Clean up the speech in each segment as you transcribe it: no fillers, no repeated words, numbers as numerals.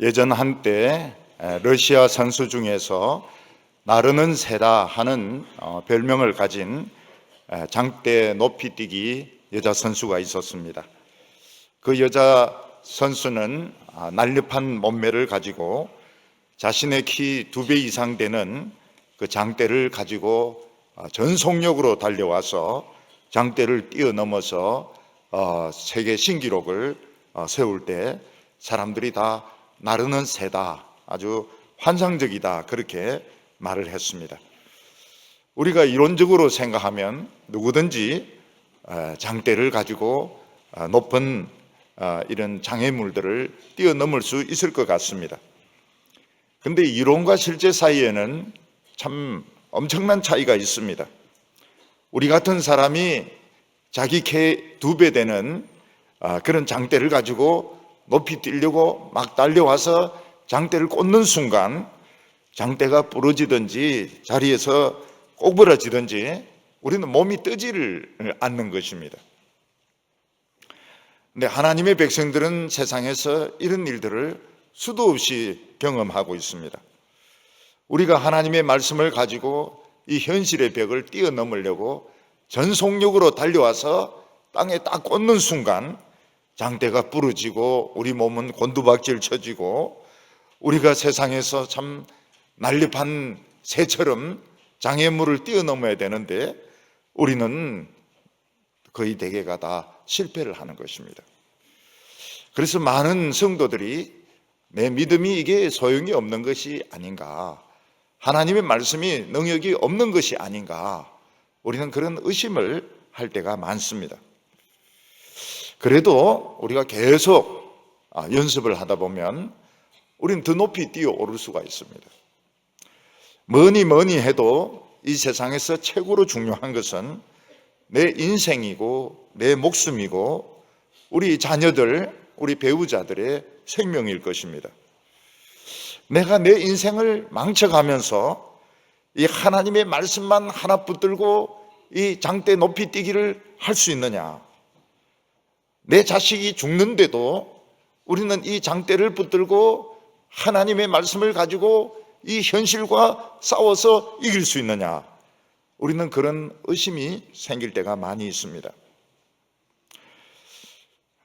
예전 한때 러시아 선수 중에서 나르는 새다 하는 별명을 가진 장대 높이뛰기 여자 선수가 있었습니다. 그 여자 선수는 날렵한 몸매를 가지고 자신의 키 2배 이상 되는 그 장대를 가지고 전속력으로 달려와서 장대를 뛰어넘어서 세계 신기록을 세울 때 사람들이 다 나르는 새다, 아주 환상적이다, 그렇게 말을 했습니다. 우리가 이론적으로 생각하면 누구든지 장대를 가지고 높은 이런 장애물들을 뛰어넘을 수 있을 것 같습니다. 그런데 이론과 실제 사이에는 참 엄청난 차이가 있습니다. 우리 같은 사람이 자기 키 2배 되는 그런 장대를 가지고 높이 뛰려고 막 달려와서 장대를 꽂는 순간 장대가 부러지든지 자리에서 꼬부라지든지 우리는 몸이 뜨지를 않는 것입니다. 근데 하나님의 백성들은 세상에서 이런 일들을 수도 없이 경험하고 있습니다. 우리가 하나님의 말씀을 가지고 이 현실의 벽을 뛰어넘으려고 전속력으로 달려와서 땅에 딱 꽂는 순간 장대가 부러지고 우리 몸은 곤두박질 쳐지고 우리가 세상에서 참 날렵한 새처럼 장애물을 뛰어넘어야 되는데 우리는 거의 대개가 다 실패를 하는 것입니다. 그래서 많은 성도들이 내 믿음이 이게 소용이 없는 것이 아닌가, 하나님의 말씀이 능력이 없는 것이 아닌가, 우리는 그런 의심을 할 때가 많습니다. 그래도 우리가 계속 연습을 하다 보면 우리는 더 높이 뛰어오를 수가 있습니다. 뭐니 해도 이 세상에서 최고로 중요한 것은 내 인생이고 내 목숨이고 우리 자녀들, 우리 배우자들의 생명일 것입니다. 내가 내 인생을 망쳐가면서 이 하나님의 말씀만 하나 붙들고 이 장대 높이 뛰기를 할 수 있느냐? 내 자식이 죽는데도 우리는 이 장대를 붙들고 하나님의 말씀을 가지고 이 현실과 싸워서 이길 수 있느냐? 우리는 그런 의심이 생길 때가 많이 있습니다.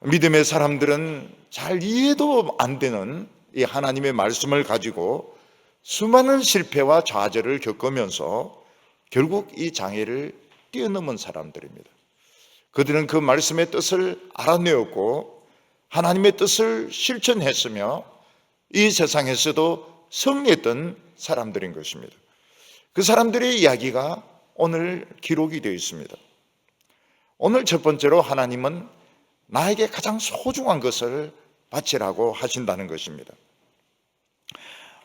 믿음의 사람들은 잘 이해도 안 되는 이 하나님의 말씀을 가지고 수많은 실패와 좌절을 겪으면서 결국 이 장애를 뛰어넘은 사람들입니다. 그들은 그 말씀의 뜻을 알아내었고 하나님의 뜻을 실천했으며 이 세상에서도 승리했던 사람들인 것입니다. 그 사람들의 이야기가 오늘 기록이 되어 있습니다. 오늘 첫 번째로 하나님은 나에게 가장 소중한 것을 바치라고 하신다는 것입니다.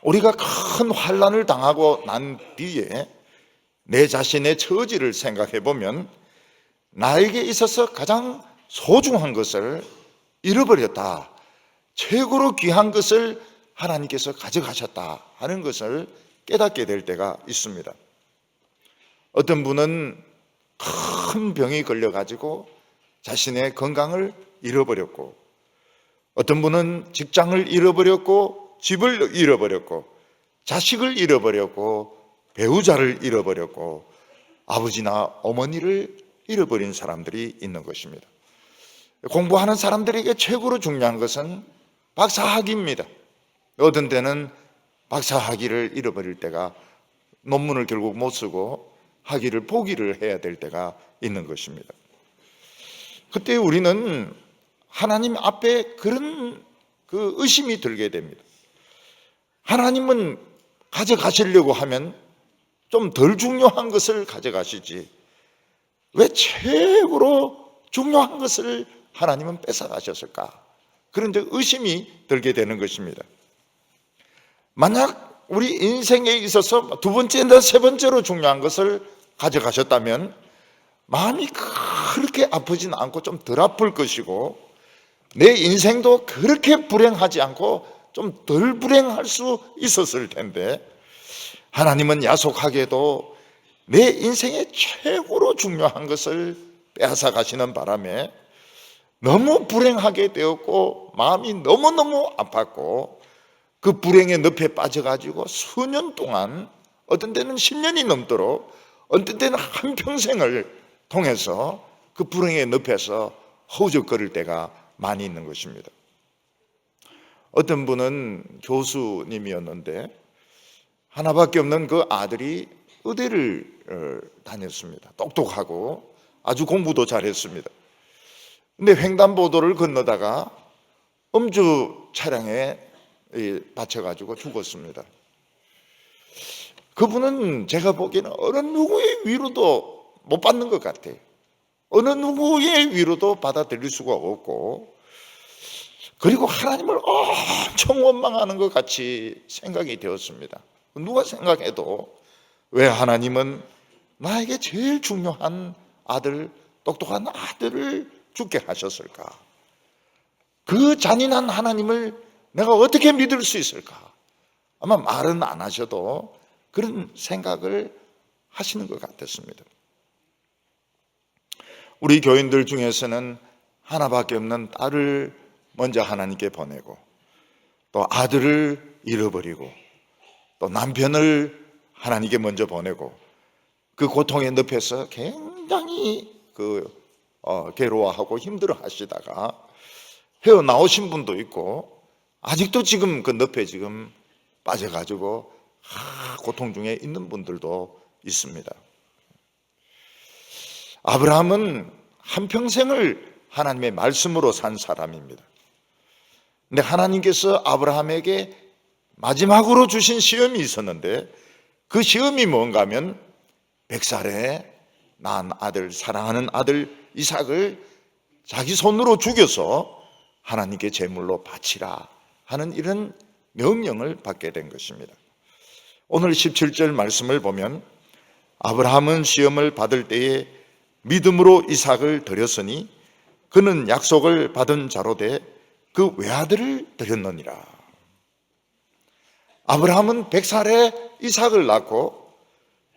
우리가 큰 환난을 당하고 난 뒤에 내 자신의 처지를 생각해 보면 나에게 있어서 가장 소중한 것을 잃어버렸다, 최고로 귀한 것을 하나님께서 가져가셨다 하는 것을 깨닫게 될 때가 있습니다. 어떤 분은 큰 병이 걸려가지고 자신의 건강을 잃어버렸고, 어떤 분은 직장을 잃어버렸고, 집을 잃어버렸고, 자식을 잃어버렸고, 배우자를 잃어버렸고, 아버지나 어머니를 잃어버린 사람들이 있는 것입니다. 공부하는 사람들에게 최고로 중요한 것은 박사학위입니다. 어떤 때는 박사학위를 잃어버릴 때가, 논문을 결국 못 쓰고 학위를 포기를 해야 될 때가 있는 것입니다. 그때 우리는 하나님 앞에 그런 그 의심이 들게 됩니다. 하나님은 가져가시려고 하면 좀 덜 중요한 것을 가져가시지 왜 최고로 중요한 것을 하나님은 뺏어가셨을까? 그런 의심이 들게 되는 것입니다. 만약 우리 인생에 있어서 두 번째나 세 번째로 중요한 것을 가져가셨다면 마음이 그렇게 아프진 않고 좀 덜 아플 것이고 내 인생도 그렇게 불행하지 않고 좀 덜 불행할 수 있었을 텐데 하나님은 야속하게도 내 인생의 최고로 중요한 것을 빼앗아 가시는 바람에 너무 불행하게 되었고 마음이 너무너무 아팠고 그 불행의 늪에 빠져가지고 수년 동안, 어떤 때는 10년이 넘도록, 어떤 때는 한평생을 통해서 그 불행의 늪에서 허우적거릴 때가 많이 있는 것입니다. 어떤 분은 교수님이었는데 하나밖에 없는 그 아들이 의대를 다녔습니다. 똑똑하고 아주 공부도 잘했습니다. 근데 횡단보도를 건너다가 음주 차량에 다쳐가지고 죽었습니다. 그분은 제가 보기에는 어느 누구의 위로도 못 받는 것 같아요. 어느 누구의 위로도 받아들일 수가 없고, 그리고 하나님을 엄청 원망하는 것 같이 생각이 되었습니다. 누가 생각해도 왜 하나님은 나에게 제일 중요한 아들, 똑똑한 아들을 죽게 하셨을까? 그 잔인한 하나님을 내가 어떻게 믿을 수 있을까? 아마 말은 안 하셔도 그런 생각을 하시는 것 같았습니다. 우리 교인들 중에서는 하나밖에 없는 딸을 먼저 하나님께 보내고, 또 아들을 잃어버리고, 또 남편을 하나님께 먼저 보내고, 그 고통의 늪에서 굉장히 괴로워하고 힘들어 하시다가 헤어나오신 분도 있고, 아직도 지금 그 늪에 지금 빠져가지고 고통 중에 있는 분들도 있습니다. 아브라함은 한평생을 하나님의 말씀으로 산 사람입니다. 근데 하나님께서 아브라함에게 마지막으로 주신 시험이 있었는데, 그 시험이 뭔가 하면 100살에 낳은 아들, 사랑하는 아들 이삭을 자기 손으로 죽여서 하나님께 제물로 바치라 하는 이런 명령을 받게 된 것입니다. 오늘 17절 말씀을 보면, 아브라함은 시험을 받을 때에 믿음으로 이삭을 드렸으니 그는 약속을 받은 자로 돼 그 외아들을 드렸느니라. 아브라함은 100살에 이삭을 낳고,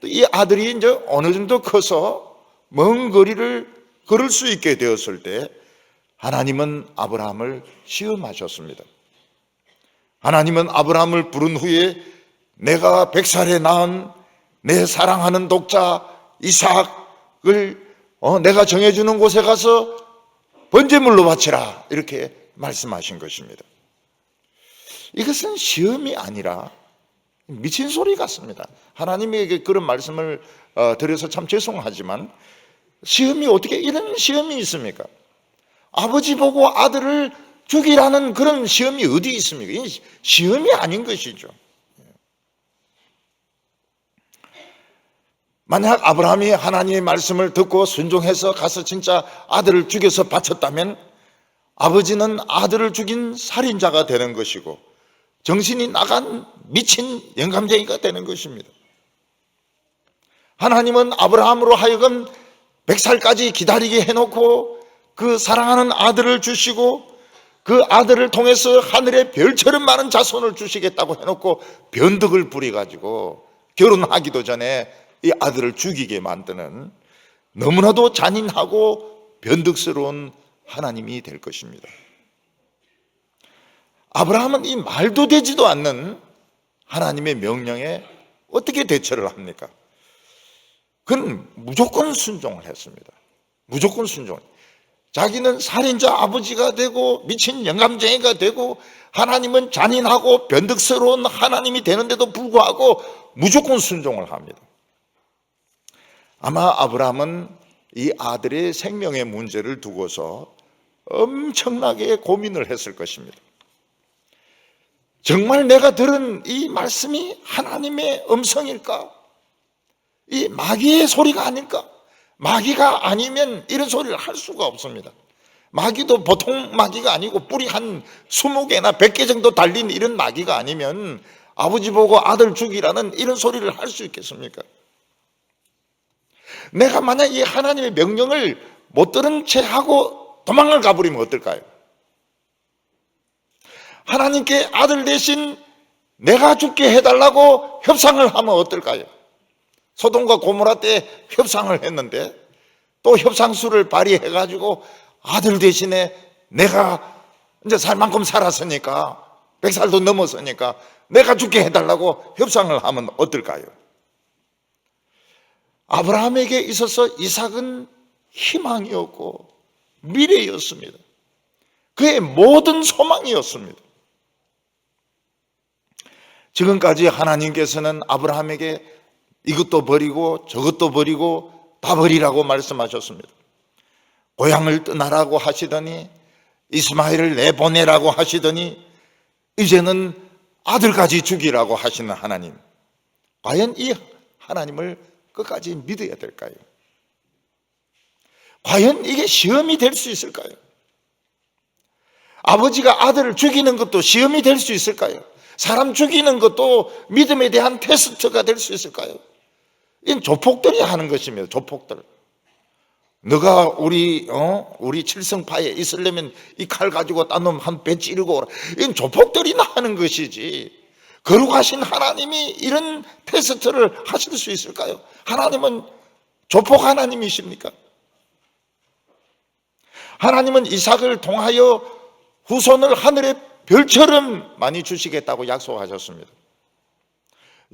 또 이 아들이 이제 어느 정도 커서 먼 거리를 걸을 수 있게 되었을 때 하나님은 아브라함을 시험하셨습니다. 하나님은 아브라함을 부른 후에 내가 100살에 낳은 내 사랑하는 독자 이삭을 내가 정해주는 곳에 가서 번제물로 바치라, 이렇게 말씀하신 것입니다. 이것은 시험이 아니라 미친 소리 같습니다. 하나님에게 그런 말씀을 드려서 참 죄송하지만, 시험이 어떻게 이런 시험이 있습니까? 아버지 보고 아들을 죽이라는 그런 시험이 어디 있습니까? 이 시험이 아닌 것이죠. 만약 아브라함이 하나님의 말씀을 듣고 순종해서 가서 진짜 아들을 죽여서 바쳤다면 아버지는 아들을 죽인 살인자가 되는 것이고 정신이 나간 미친 영감쟁이가 되는 것입니다. 하나님은 아브라함으로 하여금 100살까지 기다리게 해놓고 그 사랑하는 아들을 주시고, 그 아들을 통해서 하늘에 별처럼 많은 자손을 주시겠다고 해놓고 변덕을 부려가지고 결혼하기도 전에 이 아들을 죽이게 만드는 너무나도 잔인하고 변덕스러운 하나님이 될 것입니다. 아브라함은 이 말도 되지도 않는 하나님의 명령에 어떻게 대처를 합니까? 그는 무조건 순종을 했습니다. 무조건 순종. 자기는 살인자 아버지가 되고 미친 영감쟁이가 되고 하나님은 잔인하고 변덕스러운 하나님이 되는데도 불구하고 무조건 순종을 합니다. 아마 아브라함은 이 아들의 생명의 문제를 두고서 엄청나게 고민을 했을 것입니다. 정말 내가 들은 이 말씀이 하나님의 음성일까? 이 마귀의 소리가 아닐까? 마귀가 아니면 이런 소리를 할 수가 없습니다. 마귀도 보통 마귀가 아니고 뿔이 한 20개나 100개 정도 달린 이런 마귀가 아니면 아버지 보고 아들 죽이라는 이런 소리를 할 수 있겠습니까? 내가 만약 이 하나님의 명령을 못 들은 채 하고 도망을 가버리면 어떨까요? 하나님께 아들 대신 내가 죽게 해달라고 협상을 하면 어떨까요? 소돔과 고모라 때 협상을 했는데 또 협상수를 발휘해가지고 아들 대신에 내가 이제 살 만큼 살았으니까 100살도 넘었으니까 내가 죽게 해달라고 협상을 하면 어떨까요? 아브라함에게 있어서 이삭은 희망이었고 미래였습니다. 그의 모든 소망이었습니다. 지금까지 하나님께서는 아브라함에게 이것도 버리고 저것도 버리고 다 버리라고 말씀하셨습니다. 고향을 떠나라고 하시더니, 이스마엘을 내보내라고 하시더니, 이제는 아들까지 죽이라고 하시는 하나님. 과연 이 하나님을 끝까지 믿어야 될까요? 과연 이게 시험이 될 수 있을까요? 아버지가 아들을 죽이는 것도 시험이 될 수 있을까요? 사람 죽이는 것도 믿음에 대한 테스트가 될 수 있을까요? 이건 조폭들이 하는 것입니다. 조폭들. 너가 우리 칠성파에 있으려면 이 칼 가지고 딴 놈 한 배 찌르고 오라. 이건 조폭들이나 하는 것이지, 거룩하신 하나님이 이런 테스트를 하실 수 있을까요? 하나님은 조폭 하나님이십니까? 하나님은 이삭을 통하여 후손을 하늘의 별처럼 많이 주시겠다고 약속하셨습니다.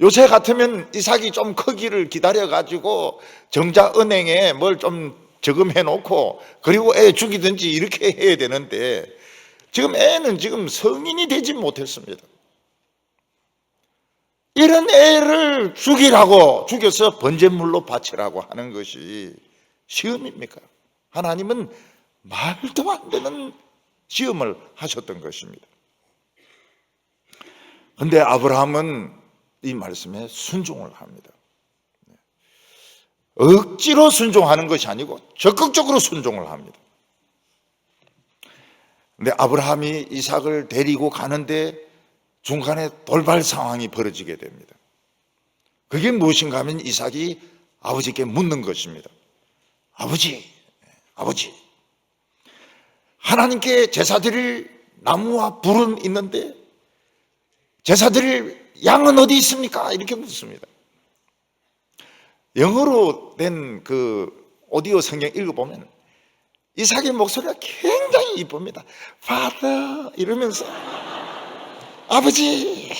요새 같으면 이삭이 좀 크기를 기다려가지고 정자은행에 뭘 좀 저금해 놓고 그리고 애 죽이든지 이렇게 해야 되는데, 지금 애는 지금 성인이 되지 못했습니다. 이런 애를 죽여서 번제물로 바치라고 하는 것이 시험입니까? 하나님은 말도 안 되는 시험을 하셨던 것입니다. 그런데 아브라함은 이 말씀에 순종을 합니다. 억지로 순종하는 것이 아니고 적극적으로 순종을 합니다. 근데 아브라함이 이삭을 데리고 가는데 중간에 돌발 상황이 벌어지게 됩니다. 그게 무엇인가 하면 이삭이 아버지께 묻는 것입니다. 아버지, 하나님께 제사 드릴 나무와 불은 있는데 제사 드릴 양은 어디 있습니까? 이렇게 묻습니다. 영어로 된 그 오디오 성경 읽어보면 이삭의 목소리가 굉장히 이쁩니다. Father 이러면서, 아버지,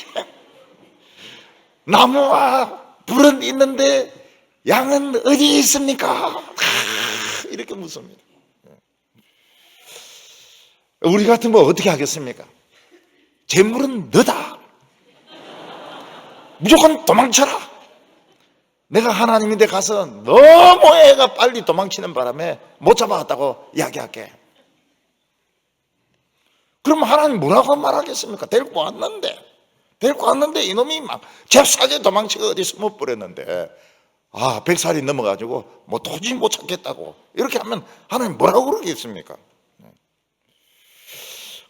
나무와 불은 있는데 양은 어디 있습니까? 이렇게 묻습니다. 우리 같으면 어떻게 하겠습니까? 재물은 너다. 무조건 도망쳐라. 내가 하나님인데 가서 너무 애가 빨리 도망치는 바람에 못 잡아갔다고 이야기할게. 그럼 하나님 뭐라고 말하겠습니까? 데리고 왔는데 이놈이 막 잽싸게 도망치고 어디 숨어버렸는데, 100살이 넘어가지고 뭐 도저히 못 찾겠다고 이렇게 하면 하나님 뭐라고 그러겠습니까?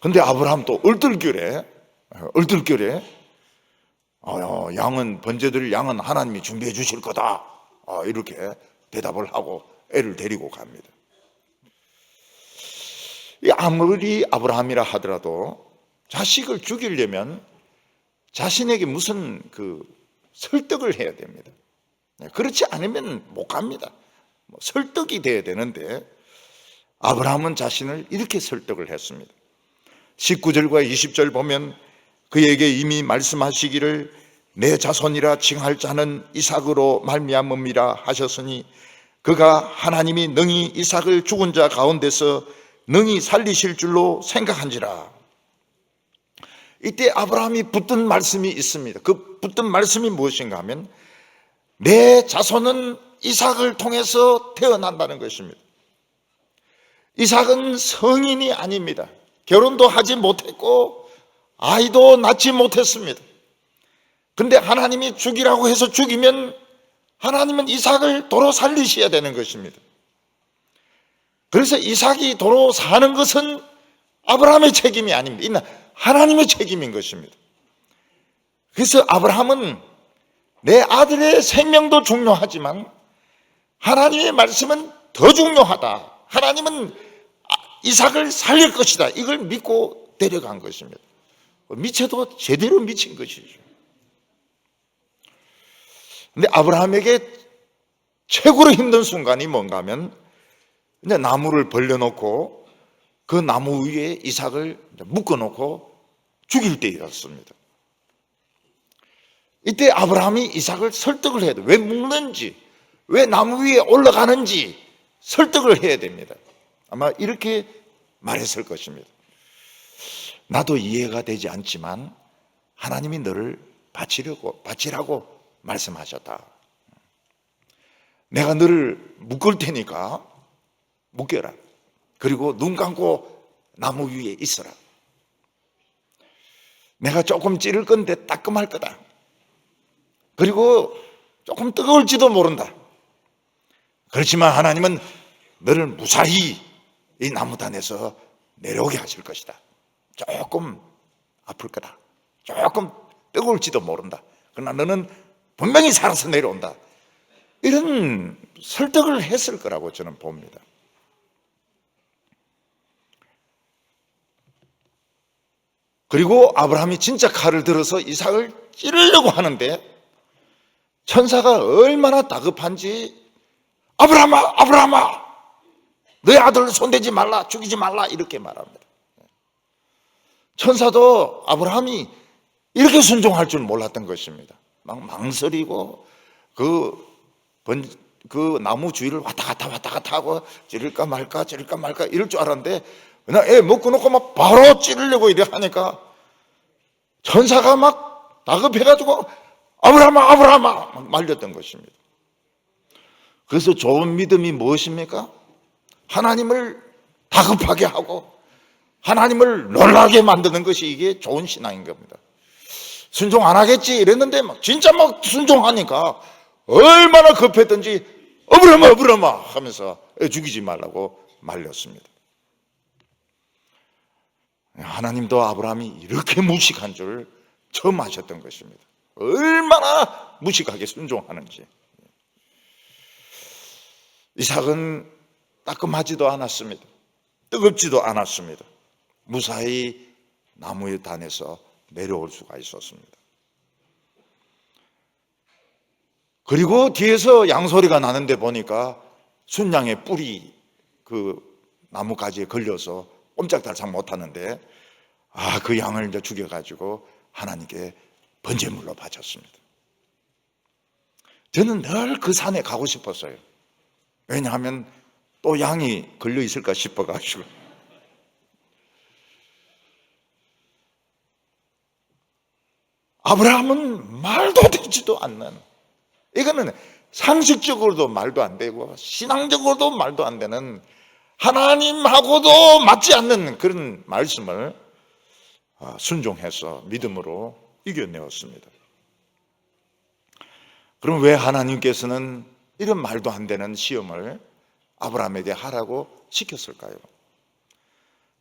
근데 아브라함 또 얼떨결에 양은, 번제드릴 양은 하나님이 준비해 주실 거다, 이렇게 대답을 하고 애를 데리고 갑니다. 아무리 아브라함이라 하더라도 자식을 죽이려면 자신에게 무슨 설득을 해야 됩니다. 그렇지 않으면 못 갑니다. 설득이 돼야 되는데 아브라함은 자신을 이렇게 설득을 했습니다. 19절과 20절 보면 그에게 이미 말씀하시기를 내 자손이라 칭할 자는 이삭으로 말미암음이라 하셨으니 그가 하나님이 능히 이삭을 죽은 자 가운데서 능히 살리실 줄로 생각한지라. 이때 아브라함이 붙든 말씀이 있습니다. 그 붙든 말씀이 무엇인가 하면 내 자손은 이삭을 통해서 태어난다는 것입니다. 이삭은 성인이 아닙니다. 결혼도 하지 못했고 아이도 낳지 못했습니다. 근데 하나님이 죽이라고 해서 죽이면 하나님은 이삭을 도로 살리셔야 되는 것입니다. 그래서 이삭이 도로 사는 것은 아브라함의 책임이 아닙니다. 하나님의 책임인 것입니다. 그래서 아브라함은 내 아들의 생명도 중요하지만 하나님의 말씀은 더 중요하다. 하나님은 이삭을 살릴 것이다. 이걸 믿고 데려간 것입니다. 미쳐도 제대로 미친 것이죠. 근데 아브라함에게 최고로 힘든 순간이 뭔가 하면 이제 나무를 벌려놓고 그 나무 위에 이삭을 묶어놓고 죽일 때였습니다. 이때 아브라함이 이삭을 설득을 해야 돼. 왜 묵는지, 왜 나무 위에 올라가는지 설득을 해야 됩니다. 아마 이렇게 말했을 것입니다. 나도 이해가 되지 않지만 하나님이 너를 바치라고 말씀하셨다. 내가 너를 묶을 테니까 묶여라. 그리고 눈 감고 나무 위에 있어라. 내가 조금 찌를 건데 따끔할 거다. 그리고 조금 뜨거울지도 모른다. 그렇지만 하나님은 너를 무사히 이 나무단에서 내려오게 하실 것이다. 조금 아플 거다. 조금 뜨거울지도 모른다. 그러나 너는 분명히 살아서 내려온다. 이런 설득을 했을 거라고 저는 봅니다. 그리고 아브라함이 진짜 칼을 들어서 이삭을 찌르려고 하는데 천사가 얼마나 다급한지 아브라함아, 아브라함아, 너의 아들을 손대지 말라, 죽이지 말라 이렇게 말합니다. 천사도 아브라함이 이렇게 순종할 줄 몰랐던 것입니다. 막 망설이고 그 나무 주위를 왔다 갔다 하고 찌를까 말까 이럴 줄 알았는데 그냥 애 먹고 놓고 막 바로 찌르려고 이래 하니까 천사가 막 다급해가지고 아브라함아, 아브라함아 막 말렸던 것입니다. 그래서 좋은 믿음이 무엇입니까? 하나님을 다급하게 하고 하나님을 놀라게 만드는 것이 이게 좋은 신앙인 겁니다. 순종 안 하겠지 이랬는데 진짜 막 순종하니까 얼마나 급했던지 어브라마 어브라마 하면서 죽이지 말라고 말렸습니다. 하나님도 아브라함이 이렇게 무식한 줄 처음 아셨던 것입니다. 얼마나 무식하게 순종하는지. 이삭은 따끔하지도 않았습니다. 뜨겁지도 않았습니다. 무사히 나무의 단에서 내려올 수가 있었습니다. 그리고 뒤에서 양소리가 나는데 보니까 순양의 뿔이 그 나무가지에 걸려서 꼼짝달싹 못하는데 그 양을 이제 죽여가지고 하나님께 번제물로 바쳤습니다. 저는 늘 그 산에 가고 싶었어요. 왜냐하면 또 양이 걸려 있을까 싶어가지고. 아브라함은 말도 되지도 않는, 이거는 상식적으로도 말도 안 되고 신앙적으로도 말도 안 되는, 하나님하고도 맞지 않는 그런 말씀을 순종해서 믿음으로 이겨내었습니다. 그럼 왜 하나님께서는 이런 말도 안 되는 시험을 아브라함에게 하라고 시켰을까요?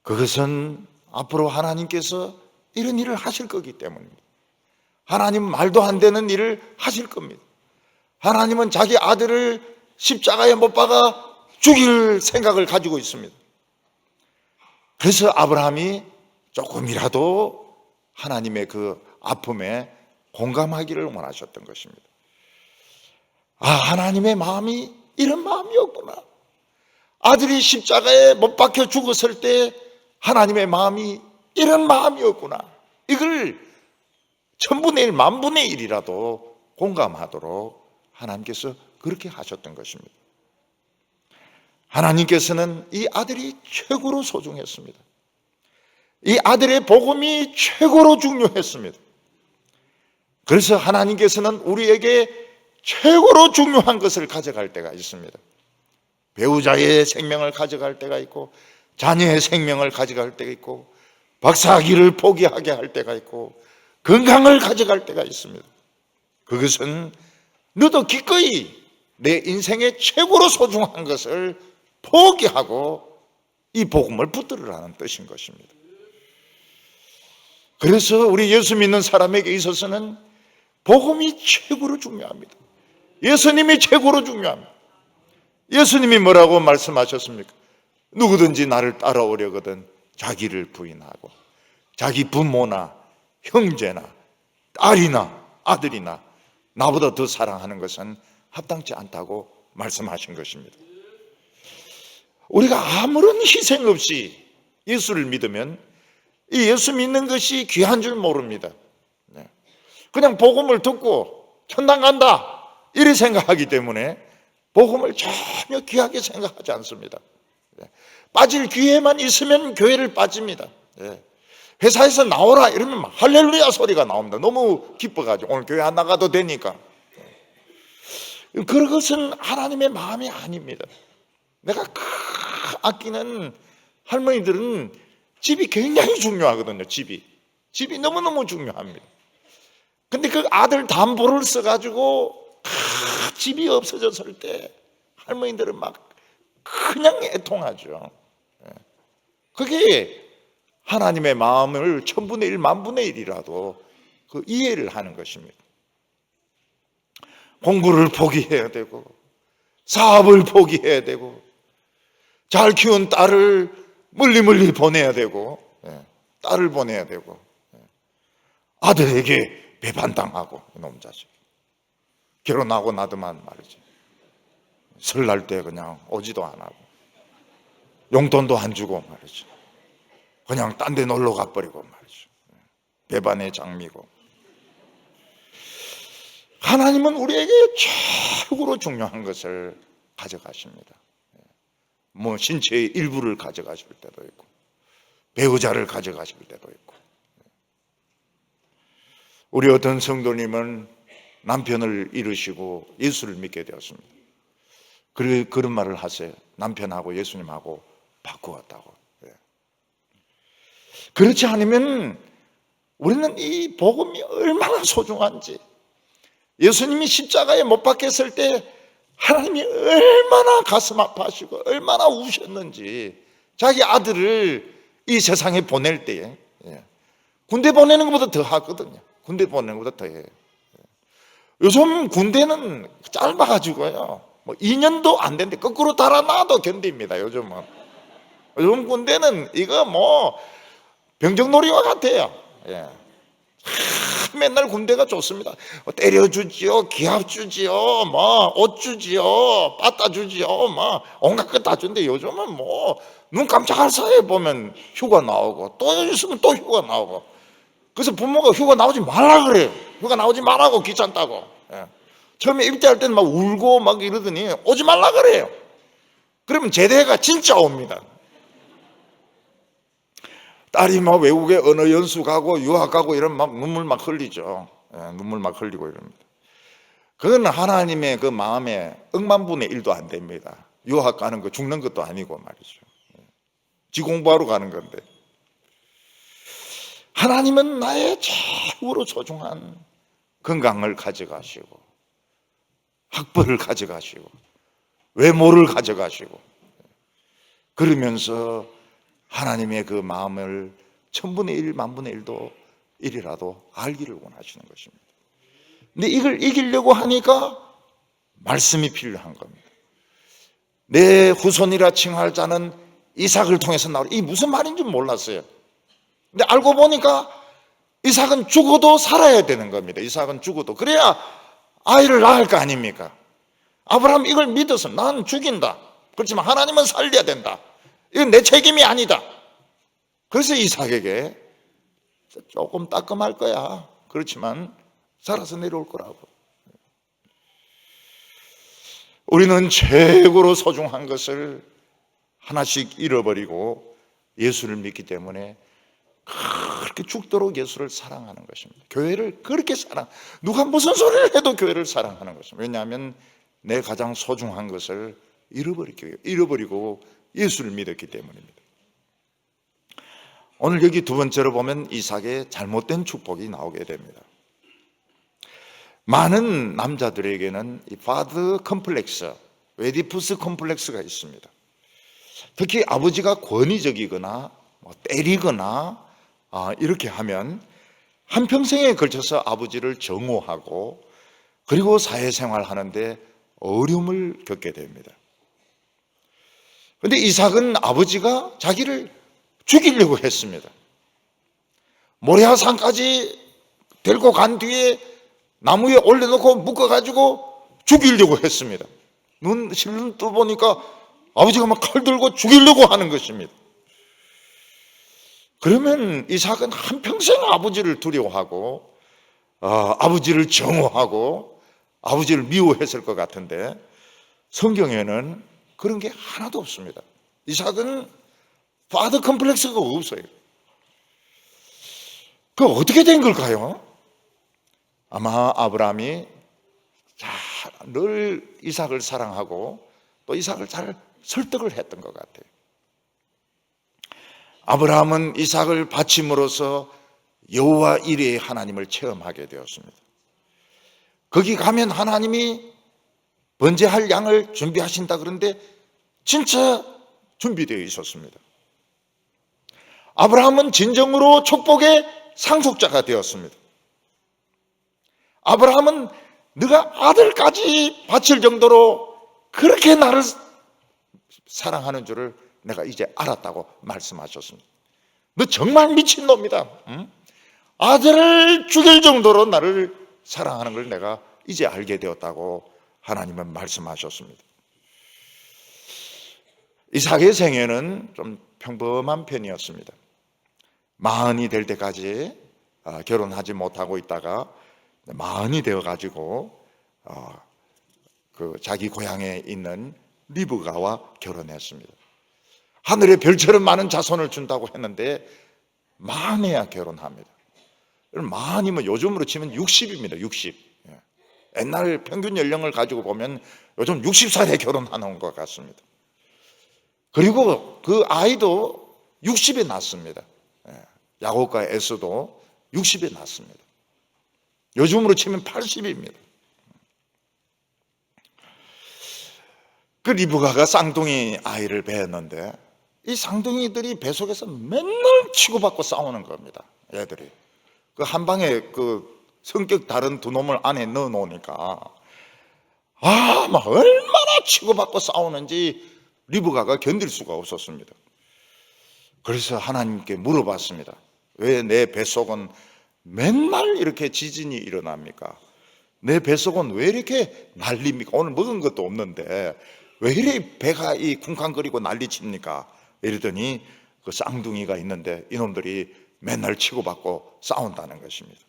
그것은 앞으로 하나님께서 이런 일을 하실 거기 때문입니다. 하나님 말도 안 되는 일을 하실 겁니다. 하나님은 자기 아들을 십자가에 못 박아 죽일 생각을 가지고 있습니다. 그래서 아브라함이 조금이라도 하나님의 그 아픔에 공감하기를 원하셨던 것입니다. 하나님의 마음이 이런 마음이었구나. 아들이 십자가에 못 박혀 죽었을 때 하나님의 마음이 이런 마음이었구나. 이걸 1000분의 1, 10,000분의 1이라도 공감하도록 하나님께서 그렇게 하셨던 것입니다. 하나님께서는 이 아들이 최고로 소중했습니다. 이 아들의 복음이 최고로 중요했습니다. 그래서 하나님께서는 우리에게 최고로 중요한 것을 가져갈 때가 있습니다. 배우자의 생명을 가져갈 때가 있고, 자녀의 생명을 가져갈 때가 있고, 박사학위를 포기하게 할 때가 있고, 건강을 가져갈 때가 있습니다. 그것은 너도 기꺼이 내 인생의 최고로 소중한 것을 포기하고 이 복음을 붙들으라는 뜻인 것입니다. 그래서 우리 예수 믿는 사람에게 있어서는 복음이 최고로 중요합니다. 예수님이 최고로 중요합니다. 예수님이 뭐라고 말씀하셨습니까? 누구든지 나를 따라오려거든 자기를 부인하고 자기 부모나 형제나 딸이나 아들이나 나보다 더 사랑하는 것은 합당치 않다고 말씀하신 것입니다. 우리가 아무런 희생 없이 예수를 믿으면 이 예수 믿는 것이 귀한 줄 모릅니다. 그냥 복음을 듣고 천당 간다 이렇게 생각하기 때문에 복음을 전혀 귀하게 생각하지 않습니다. 빠질 기회만 있으면 교회를 빠집니다. 회사에서 나오라 이러면 막 할렐루야 소리가 나옵니다. 너무 기뻐가지고 오늘 교회 안 나가도 되니까. 그것은 하나님의 마음이 아닙니다. 내가 아끼는 할머니들은 집이 굉장히 중요하거든요. 집이 너무너무 중요합니다. 근데 그 아들 담보를 써가지고 집이 없어졌을 때 할머니들은 막 그냥 애통하죠. 그게 하나님의 마음을 1000분의 1, 10,000분의 1이라도 그 이해를 하는 것입니다. 공부를 포기해야 되고 사업을 포기해야 되고 잘 키운 딸을 멀리 보내야 되고 딸을 보내야 되고 아들에게 배반당하고 이놈 자식 결혼하고 나더만 말이지 설날 때 그냥 오지도 안 하고 용돈도 안 주고 말이지 그냥 딴 데 놀러 가버리고 말이죠. 배반의 장미고. 하나님은 우리에게 최고로 중요한 것을 가져가십니다. 뭐 신체의 일부를 가져가실 때도 있고 배우자를 가져가실 때도 있고. 우리 어떤 성도님은 남편을 잃으시고 예수를 믿게 되었습니다. 그런 말을 하세요. 남편하고 예수님하고 바꾸었다고. 그렇지 않으면 우리는 이 복음이 얼마나 소중한지, 예수님이 십자가에 못 박혔을 때 하나님이 얼마나 가슴 아파하시고 얼마나 우셨는지, 자기 아들을 이 세상에 보낼 때에 군대 보내는 것보다 더 하거든요. 군대 보내는 것보다 더 해요. 요즘 군대는 짧아가지고요, 뭐 2년도 안 된대. 거꾸로 달아놔도 견딥니다. 요즘 군대는 이거 뭐 병정놀이와 같아요. 맨날 군대가 좋습니다. 때려주지요, 기합 주지요, 뭐 옷 주지요, 빠따 주지요, 뭐 온갖 것 다 준대. 요즘은 뭐 눈 깜짝할 사이에 보면 휴가 나오고 또 있으면 또 휴가 나오고. 그래서 부모가 휴가 나오지 말라 그래요. 휴가 나오지 말라고, 귀찮다고. 처음에 입대할 때는 막 울고 막 이러더니 오지 말라 그래요. 그러면 제대가 진짜 옵니다. 딸이 막 외국에 언어 연수 가고 유학 가고 이러면 막 눈물 막 흘리죠. 눈물 막 흘리고 이럽니다. 그건 하나님의 그 마음에 억만분의 1도 안 됩니다. 유학 가는 거 죽는 것도 아니고 말이죠. 지 공부하러 가는 건데. 하나님은 나의 최고로 소중한 건강을 가져가시고 학벌을 가져가시고 외모를 가져가시고, 그러면서 하나님의 그 마음을 1000분의 1, 10,000분의 1도 1이라도 알기를 원하시는 것입니다. 근데 이걸 이기려고 하니까 말씀이 필요한 겁니다. 내 후손이라 칭할 자는 이삭을 통해서 나오리. 이 무슨 말인지 몰랐어요. 근데 알고 보니까 이삭은 죽어도 살아야 되는 겁니다. 이삭은 죽어도. 그래야 아이를 낳을 거 아닙니까? 아브라함 이걸 믿어서 난 죽인다. 그렇지만 하나님은 살려야 된다. 이건 내 책임이 아니다. 그래서 이삭에게 조금 따끔할 거야. 그렇지만 살아서 내려올 거라고. 우리는 최고로 소중한 것을 하나씩 잃어버리고 예수를 믿기 때문에 그렇게 죽도록 예수를 사랑하는 것입니다. 교회를 그렇게 누가 무슨 소리를 해도 교회를 사랑하는 것입니다. 왜냐하면 내 가장 소중한 것을 잃어버리고 예수를 믿었기 때문입니다. 오늘 여기 두 번째로 보면 이삭의 잘못된 축복이 나오게 됩니다. 많은 남자들에게는 이 파더 컴플렉스, 웨디푸스 컴플렉스가 있습니다. 특히 아버지가 권위적이거나 때리거나 이렇게 하면 한평생에 걸쳐서 아버지를 정오하고 그리고 사회생활 하는데 어려움을 겪게 됩니다. 그런데 이삭은 아버지가 자기를 죽이려고 했습니다. 모리아산까지 데리고 간 뒤에 나무에 올려놓고 묶어가지고 죽이려고 했습니다. 실눈 떠보니까 아버지가 막 칼 들고 죽이려고 하는 것입니다. 그러면 이삭은 한평생 아버지를 두려워하고 아버지를 정오하고 아버지를 미워했을 것 같은데 성경에는 그런 게 하나도 없습니다. 이삭은 파더 컴플렉스가 없어요. 그 어떻게 된 걸까요? 아마 아브라함이 늘 이삭을 사랑하고 또 이삭을 잘 설득을 했던 것 같아요. 아브라함은 이삭을 바침으로써 여호와 이레의 하나님을 체험하게 되었습니다. 거기 가면 하나님이 번제할 양을 준비하신다 그런데 진짜 준비되어 있었습니다. 아브라함은 진정으로 축복의 상속자가 되었습니다. 아브라함은 네가 아들까지 바칠 정도로 그렇게 나를 사랑하는 줄을 내가 이제 알았다고 말씀하셨습니다. 너 정말 미친놈이다. 응? 아들을 죽일 정도로 나를 사랑하는 걸 내가 이제 알게 되었다고 하나님은 말씀하셨습니다. 이삭의 생애는 좀 평범한 편이었습니다. 마흔이 될 때까지 결혼하지 못하고 있다가 마흔이 되어가지고 자기 고향에 있는 리브가와 결혼했습니다. 하늘의 별처럼 많은 자손을 준다고 했는데 마흔에야 결혼합니다. 마흔이면 요즘으로 치면 60입니다. 60. 옛날 평균 연령을 가지고 보면 요즘 60살에 결혼하는 것 같습니다. 그리고 그 아이도 60에 낳습니다. 야곱과 에서도 60에 낳습니다. 요즘으로 치면 80입니다. 그 리브가가 쌍둥이 아이를 배웠는데 이 쌍둥이들이 뱃속에서 맨날 치고받고 싸우는 겁니다. 애들이 그 한 방에 그 성격 다른 두 놈을 안에 넣어 놓으니까 막 얼마나 치고받고 싸우는지 리브가가 견딜 수가 없었습니다. 그래서 하나님께 물어봤습니다. 왜 내 뱃속은 맨날 이렇게 지진이 일어납니까? 내 뱃속은 왜 이렇게 난립니까? 오늘 먹은 것도 없는데 왜 이렇게 배가 쿵쾅거리고 난리칩니까? 이러더니 그 쌍둥이가 있는데 이놈들이 맨날 치고받고 싸운다는 것입니다.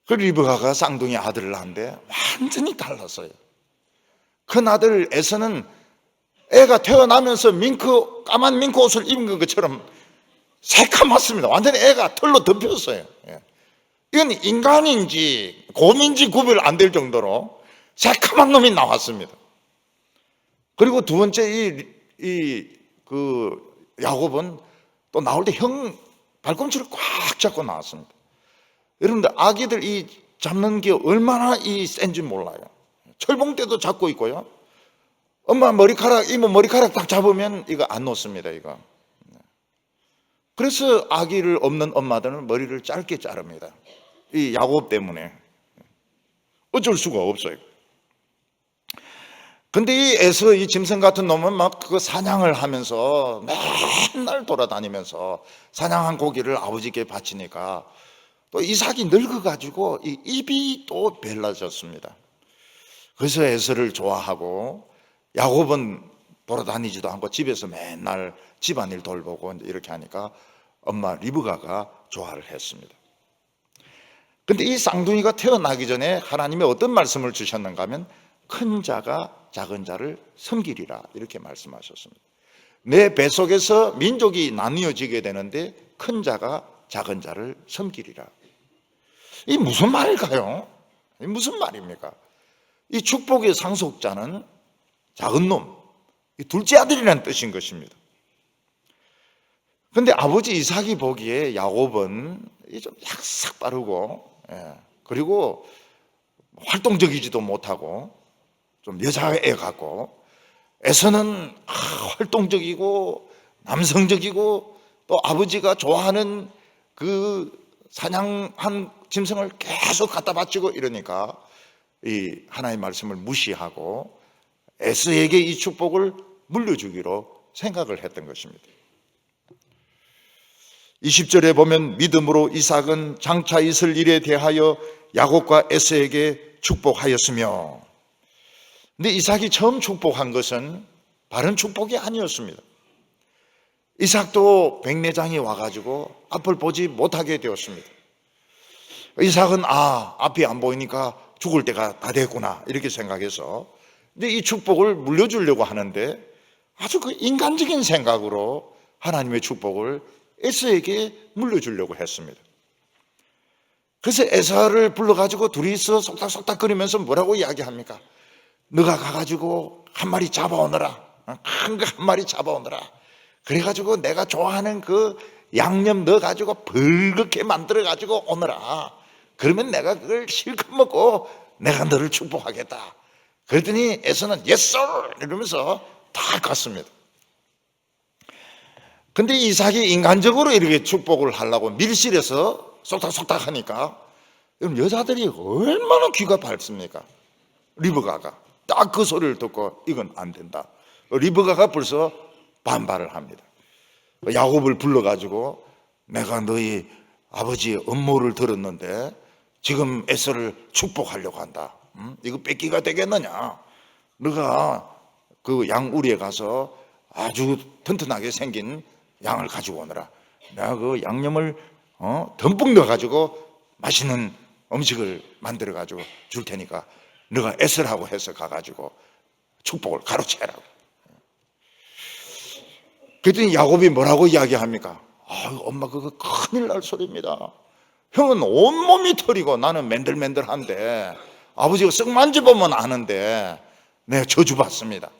그 리브가가 쌍둥이 아들을 낳는데 완전히 달랐어요. 큰 아들 에서는 애가 태어나면서 까만 밍크 옷을 입은 것처럼 새카맣습니다. 완전히 애가 털로 덮였어요. 이건 인간인지 곰인지 구별 안 될 정도로 새카만 놈이 나왔습니다. 그리고 두 번째 야곱은 또 나올 때 형 발꿈치를 꽉 잡고 나왔습니다. 여러분들 아기들 잡는 게 얼마나 센지 몰라요. 철봉대도 잡고 있고요. 엄마 이모 머리카락 딱 잡으면 이거 안 놓습니다. 이거. 그래서 아기를 없는 엄마들은 머리를 짧게 자릅니다. 이 야곱 때문에 어쩔 수가 없어요. 근데 이 에서 이 짐승 같은 놈은 막 그 사냥을 하면서 맨날 돌아다니면서 사냥한 고기를 아버지께 바치니까 또 이삭이 늙어가지고 이 입이 또 별나졌습니다. 그래서 에서를 좋아하고 야곱은 돌아다니지도 않고 집에서 맨날 집안일 돌보고 이렇게 하니까 엄마 리브가가 좋아를 했습니다. 근데 이 쌍둥이가 태어나기 전에 하나님이 어떤 말씀을 주셨는가 하면 큰 자가 작은 자를 섬기리라 이렇게 말씀하셨습니다. 내 뱃속에서 민족이 나뉘어지게 되는데 큰 자가 작은 자를 섬기리라. 이 무슨 말일까요? 이 무슨 말입니까? 이 축복의 상속자는 작은 놈, 둘째 아들이라는 뜻인 것입니다. 그런데 아버지 이삭이 보기에 야곱은 좀 약삭 빠르고 그리고 활동적이지도 못하고 좀 여자애 같고 에서는 활동적이고 남성적이고 또 아버지가 좋아하는 그 사냥한 짐승을 계속 갖다 바치고 이러니까 이 하나님의 말씀을 무시하고 에서에게 이 축복을 물려주기로 생각을 했던 것입니다. 20절에 보면 믿음으로 이삭은 장차 있을 일에 대하여 야곱과 에서에게 축복하였으며, 근데 이삭이 처음 축복한 것은 바른 축복이 아니었습니다. 이삭도 백내장이 와가지고 앞을 보지 못하게 되었습니다. 이삭은 앞이 안 보이니까 죽을 때가 다 됐구나 이렇게 생각해서 이제 이 축복을 물려주려고 하는데 아주 그 인간적인 생각으로 하나님의 축복을 에서에게 물려주려고 했습니다. 그래서 에사를 불러가지고 둘이서 속닥속닥거리면서 뭐라고 이야기합니까? 너가 가가지고 한 마리 잡아오너라. 큰 거 한 마리 잡아오너라. 그래가지고 내가 좋아하는 그 양념 넣어가지고 벌겋게 만들어가지고 오너라. 그러면 내가 그걸 실컷 먹고 내가 너를 축복하겠다. 그랬더니 에서는 yes sir 이러면서 다 갔습니다. 근데 이삭이 인간적으로 이렇게 축복을 하려고 밀실에서 쏙닥쏙닥 하니까 여자들이 얼마나 귀가 밝습니까? 리브가가 딱 그 소리를 듣고 이건 안 된다. 리브가가 벌써 반발을 합니다. 야곱을 불러가지고 내가 너희 아버지의 음모를 들었는데 지금 에서를 축복하려고 한다. 이거 뺏기가 되겠느냐? 너가 그 양우리에 가서 아주 튼튼하게 생긴 양을 가지고 오너라. 내가 그 양념을 듬뿍 넣어가지고 맛있는 음식을 만들어가지고 줄 테니까 너가 에서라고 해서 가가지고 축복을 가로채라고. 그랬더니 야곱이 뭐라고 이야기합니까? 엄마 그거 큰일 날 소리입니다. 형은 온몸이 털이고 나는 맨들맨들한데 아버지가 쓱 만져보면 아는데 내가 저주받습니다.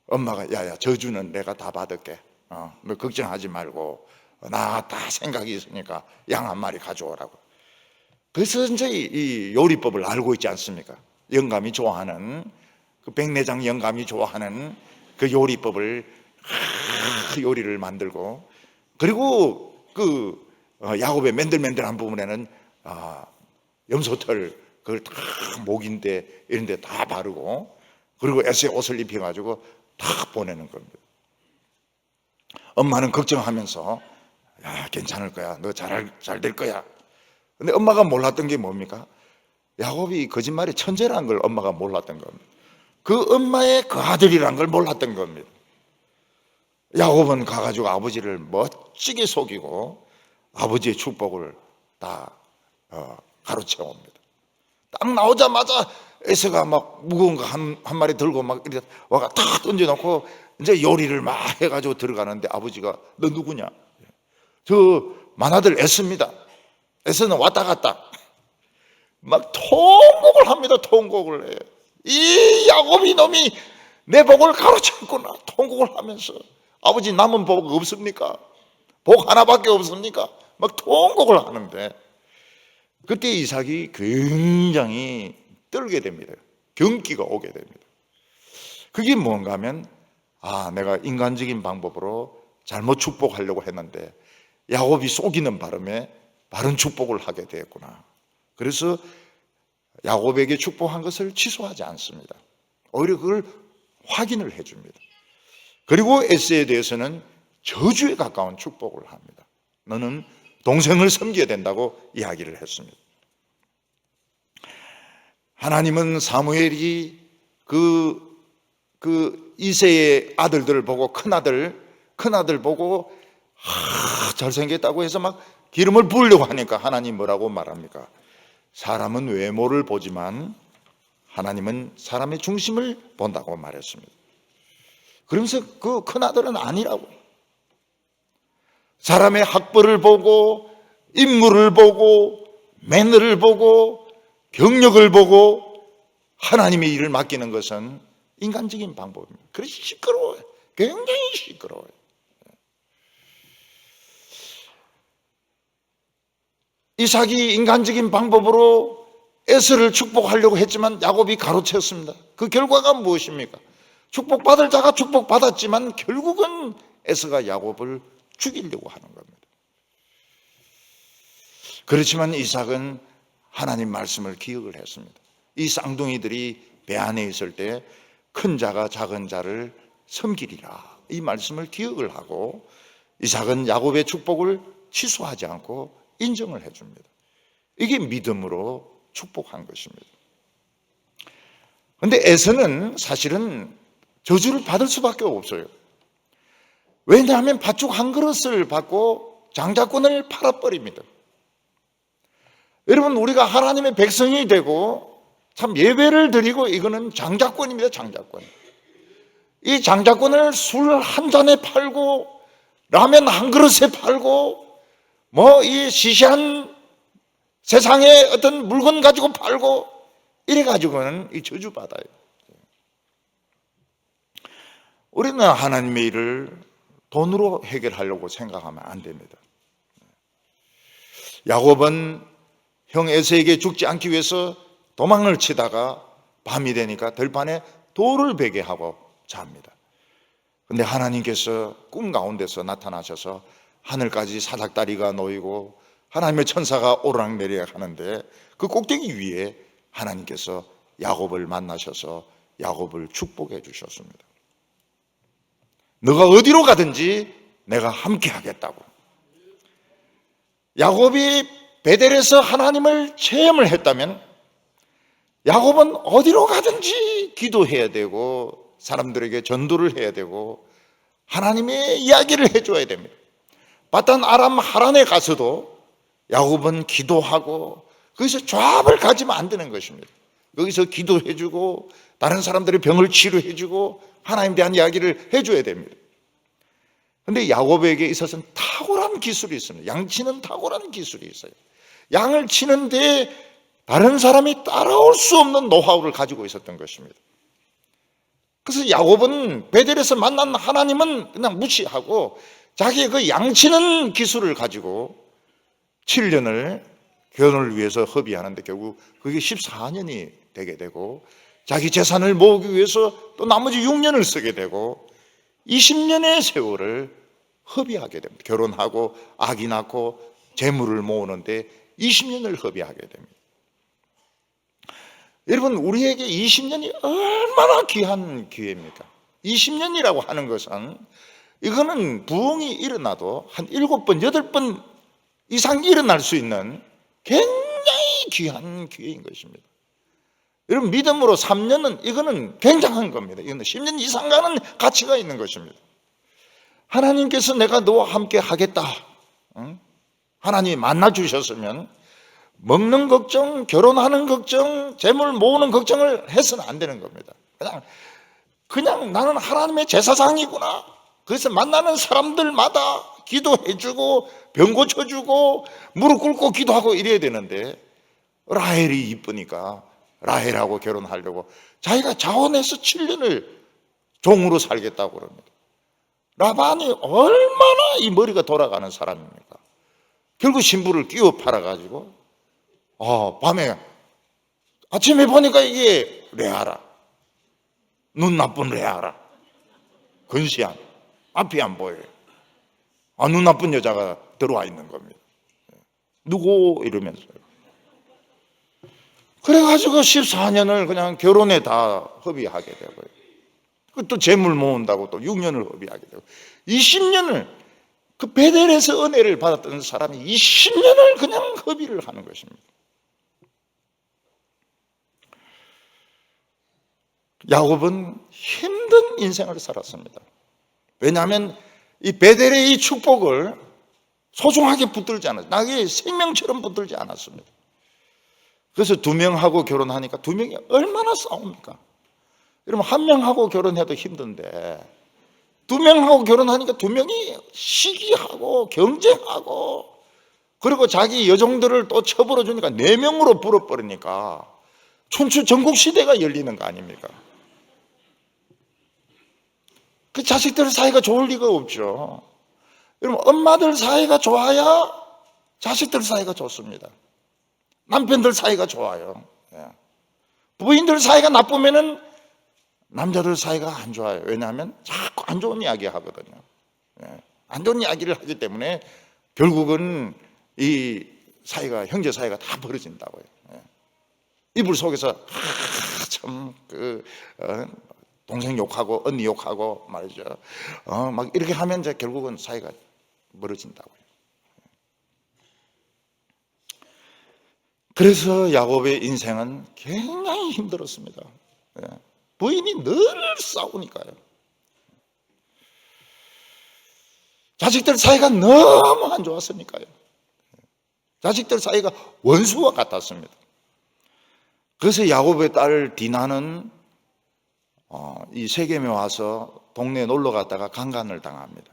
엄마가 야야 저주는 내가 다 받을게. 너 걱정하지 말고 나 다 생각이 있으니까 양 한 마리 가져오라고. 그래서 이제 이 요리법을 알고 있지 않습니까? 영감이 좋아하는 그 백내장 영감이 좋아하는 그 요리법을 요리를 만들고 그리고 그 야곱의 맨들맨들한 부분에는 염소털 그걸 다 목인데 이런 데 다 바르고 그리고 에서의 옷을 입혀가지고 다 보내는 겁니다. 엄마는 걱정하면서 야 괜찮을 거야 너 잘 될 거야. 근데 엄마가 몰랐던 게 뭡니까? 야곱이 거짓말의 천재라는 걸 엄마가 몰랐던 겁니다. 그 엄마의 그 아들이란 걸 몰랐던 겁니다. 야곱은 가가지고 아버지를 멋지게 속이고 아버지의 축복을 다 가로채옵니다. 딱 나오자마자 에서가 막 무거운 거 한 마리 들고 막 이렇게 와가 탁 던져놓고 이제 요리를 막 해가지고 들어가는데 아버지가 너 누구냐? 저 맏아들 에서입니다. 에서는 왔다 갔다 막 통곡을 합니다. 통곡을 해요. 이 야곱이 놈이 내 복을 가로챘구나 통곡을 하면서 아버지 남은 복 없습니까? 복 하나밖에 없습니까? 막 통곡을 하는데 그때 이삭이 굉장히 떨게 됩니다. 경기가 오게 됩니다. 그게 뭔가 하면 내가 인간적인 방법으로 잘못 축복하려고 했는데 야곱이 속이는 바람에 바른 축복을 하게 되었구나. 그래서 야곱에게 축복한 것을 취소하지 않습니다. 오히려 그걸 확인을 해줍니다. 그리고 에서에 대해서는 저주에 가까운 축복을 합니다. 너는 동생을 섬겨야 된다고 이야기를 했습니다. 하나님은 사무엘이 그 이새의 아들들을 보고 큰아들 보고 잘생겼다고 해서 막 기름을 부으려고 하니까 하나님 뭐라고 말합니까? 사람은 외모를 보지만 하나님은 사람의 중심을 본다고 말했습니다. 그러면서 그 큰아들은 아니라고. 사람의 학벌을 보고 인물을 보고 매너를 보고 경력을 보고 하나님의 일을 맡기는 것은 인간적인 방법입니다. 그래서 시끄러워요. 굉장히 시끄러워요. 이삭이 인간적인 방법으로 에서를 축복하려고 했지만 야곱이 가로챘습니다. 그 결과가 무엇입니까? 축복받을 자가 축복받았지만 결국은 에서가 야곱을 죽이려고 하는 겁니다. 그렇지만 이삭은 하나님 말씀을 기억을 했습니다. 이 쌍둥이들이 배 안에 있을 때 큰 자가 작은 자를 섬기리라 이 말씀을 기억을 하고 이삭은 야곱의 축복을 취소하지 않고 인정을 해줍니다. 이게 믿음으로 축복한 것입니다. 그런데 에서는 사실은 저주를 받을 수밖에 없어요. 왜냐하면 팥죽 한 그릇을 받고 장자권을 팔아버립니다. 여러분, 우리가 하나님의 백성이 되고 참 예배를 드리고 이거는 장자권입니다. 장자권. 이 장자권을 술 한 잔에 팔고 라면 한 그릇에 팔고 뭐 이 시시한 세상에 어떤 물건 가지고 팔고 이래 가지고는 이 저주받아요. 우리는 하나님의 일을 돈으로 해결하려고 생각하면 안 됩니다. 야곱은 형 에서에게 죽지 않기 위해서 도망을 치다가 밤이 되니까 들판에 돌을 베게 하고 잡니다. 그런데 하나님께서 꿈 가운데서 나타나셔서 하늘까지 사닥다리가 놓이고 하나님의 천사가 오르락내리락 하는데 그 꼭대기 위에 하나님께서 야곱을 만나셔서 야곱을 축복해 주셨습니다. 너가 어디로 가든지 내가 함께 하겠다고. 야곱이 베델에서 하나님을 체험을 했다면 야곱은 어디로 가든지 기도해야 되고 사람들에게 전도를 해야 되고 하나님의 이야기를 해줘야 됩니다. 바단 아람 하란에 가서도 야곱은 기도하고 거기서 조합을 가지면 안 되는 것입니다. 거기서 기도해주고 다른 사람들의 병을 치료해주고 하나님에 대한 이야기를 해줘야 됩니다. 그런데 야곱에게 있어서는 탁월한 기술이 있습니다. 양치는 탁월한 기술이 있어요. 양을 치는데 다른 사람이 따라올 수 없는 노하우를 가지고 있었던 것입니다. 그래서 야곱은 베델에서 만난 하나님은 그냥 무시하고 자기의 그 양치는 기술을 가지고 7년을 결혼을 위해서 허비하는데 결국 그게 14년이 되게 되고 자기 재산을 모으기 위해서 또 나머지 6년을 쓰게 되고 20년의 세월을 허비하게 됩니다. 결혼하고 아기 낳고 재물을 모으는데 20년을 허비하게 됩니다. 여러분, 우리에게 20년이 얼마나 귀한 기회입니까? 20년이라고 하는 것은 이거는 부흥이 일어나도 한 7번, 8번 이상 일어날 수 있는 굉장히 귀한 기회인 것입니다. 여러분, 믿음으로 3년은 이거는 굉장한 겁니다. 이거는 10년 이상 가는 가치가 있는 것입니다. 하나님께서 내가 너와 함께 하겠다. 하나님이 만나 주셨으면 먹는 걱정, 결혼하는 걱정, 재물 모으는 걱정을 해서는 안 되는 겁니다. 그냥 나는 하나님의 제사장이구나. 그래서 만나는 사람들마다 기도해주고 병 고쳐주고 무릎 꿇고 기도하고 이래야 되는데 라헬이 이쁘니까 라헬하고 결혼하려고 자기가 자원해서 7년을 종으로 살겠다고 그럽니다. 라반이 얼마나 이 머리가 돌아가는 사람입니까? 결국 신부를 끼워 팔아가지고 밤에 아침에 보니까 이게 레아라, 눈 나쁜 레아라, 근시안, 앞이 안 보여요. 눈 나쁜 여자가 들어와 있는 겁니다. 누구? 이러면서요. 그래가지고 14년을 그냥 결혼에 다 허비하게 되고요. 또 재물 모은다고 또 6년을 허비하게 되고 20년을 그 베델에서 은혜를 받았던 사람이 20년을 그냥 허비를 하는 것입니다. 야곱은 힘든 인생을 살았습니다. 왜냐하면 이 베델의 이 축복을 소중하게 붙들지 않았어요. 나에게 생명처럼 붙들지 않았습니다. 그래서 2명하고 결혼하니까 2명이 얼마나 싸웁니까? 여러분, 1명하고 결혼해도 힘든데 2명하고 결혼하니까 2명이 시기하고 경쟁하고 그리고 자기 여종들을 또 쳐버려 주니까 4명으로 불어버리니까 춘추 전국시대가 열리는 거 아닙니까? 그 자식들 사이가 좋을 리가 없죠. 여러분, 엄마들 사이가 좋아야 자식들 사이가 좋습니다. 남편들 사이가 좋아요. 부인들 사이가 나쁘면은 남자들 사이가 안 좋아요. 왜냐하면 자꾸 안 좋은 이야기 하거든요. 안 좋은 이야기를 하기 때문에 결국은 이 사이가, 형제 사이가 다 벌어진다고요. 이불 속에서 동생 욕하고 언니 욕하고 말이죠. 막 이렇게 하면 이제 결국은 사이가 멀어진다고요. 그래서 야곱의 인생은 굉장히 힘들었습니다. 부인이 늘 싸우니까요. 자식들 사이가 너무 안 좋았으니까요. 자식들 사이가 원수와 같았습니다. 그래서 야곱의 딸 디나는 이 세겜에 와서 동네에 놀러 갔다가 강간을 당합니다.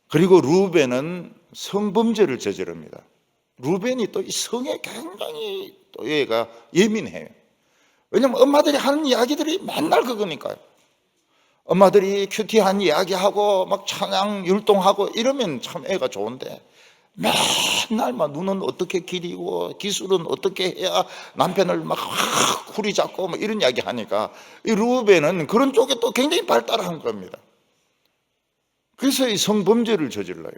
그리고 루벤은 성범죄를 저지릅니다. 루벤이 또 이 성에 굉장히 또 얘가 예민해요. 왜냐면 엄마들이 하는 이야기들이 맨날 그거니까요. 엄마들이 큐티한 이야기하고 막 찬양 율동하고 이러면 참 애가 좋은데 맨날 막 눈은 어떻게 기리고 기술은 어떻게 해야 남편을 막 후리 잡고 막 이런 이야기 하니까 이 루벤은 그런 쪽에 또 굉장히 발달한 겁니다. 그래서 이 성범죄를 저질러요.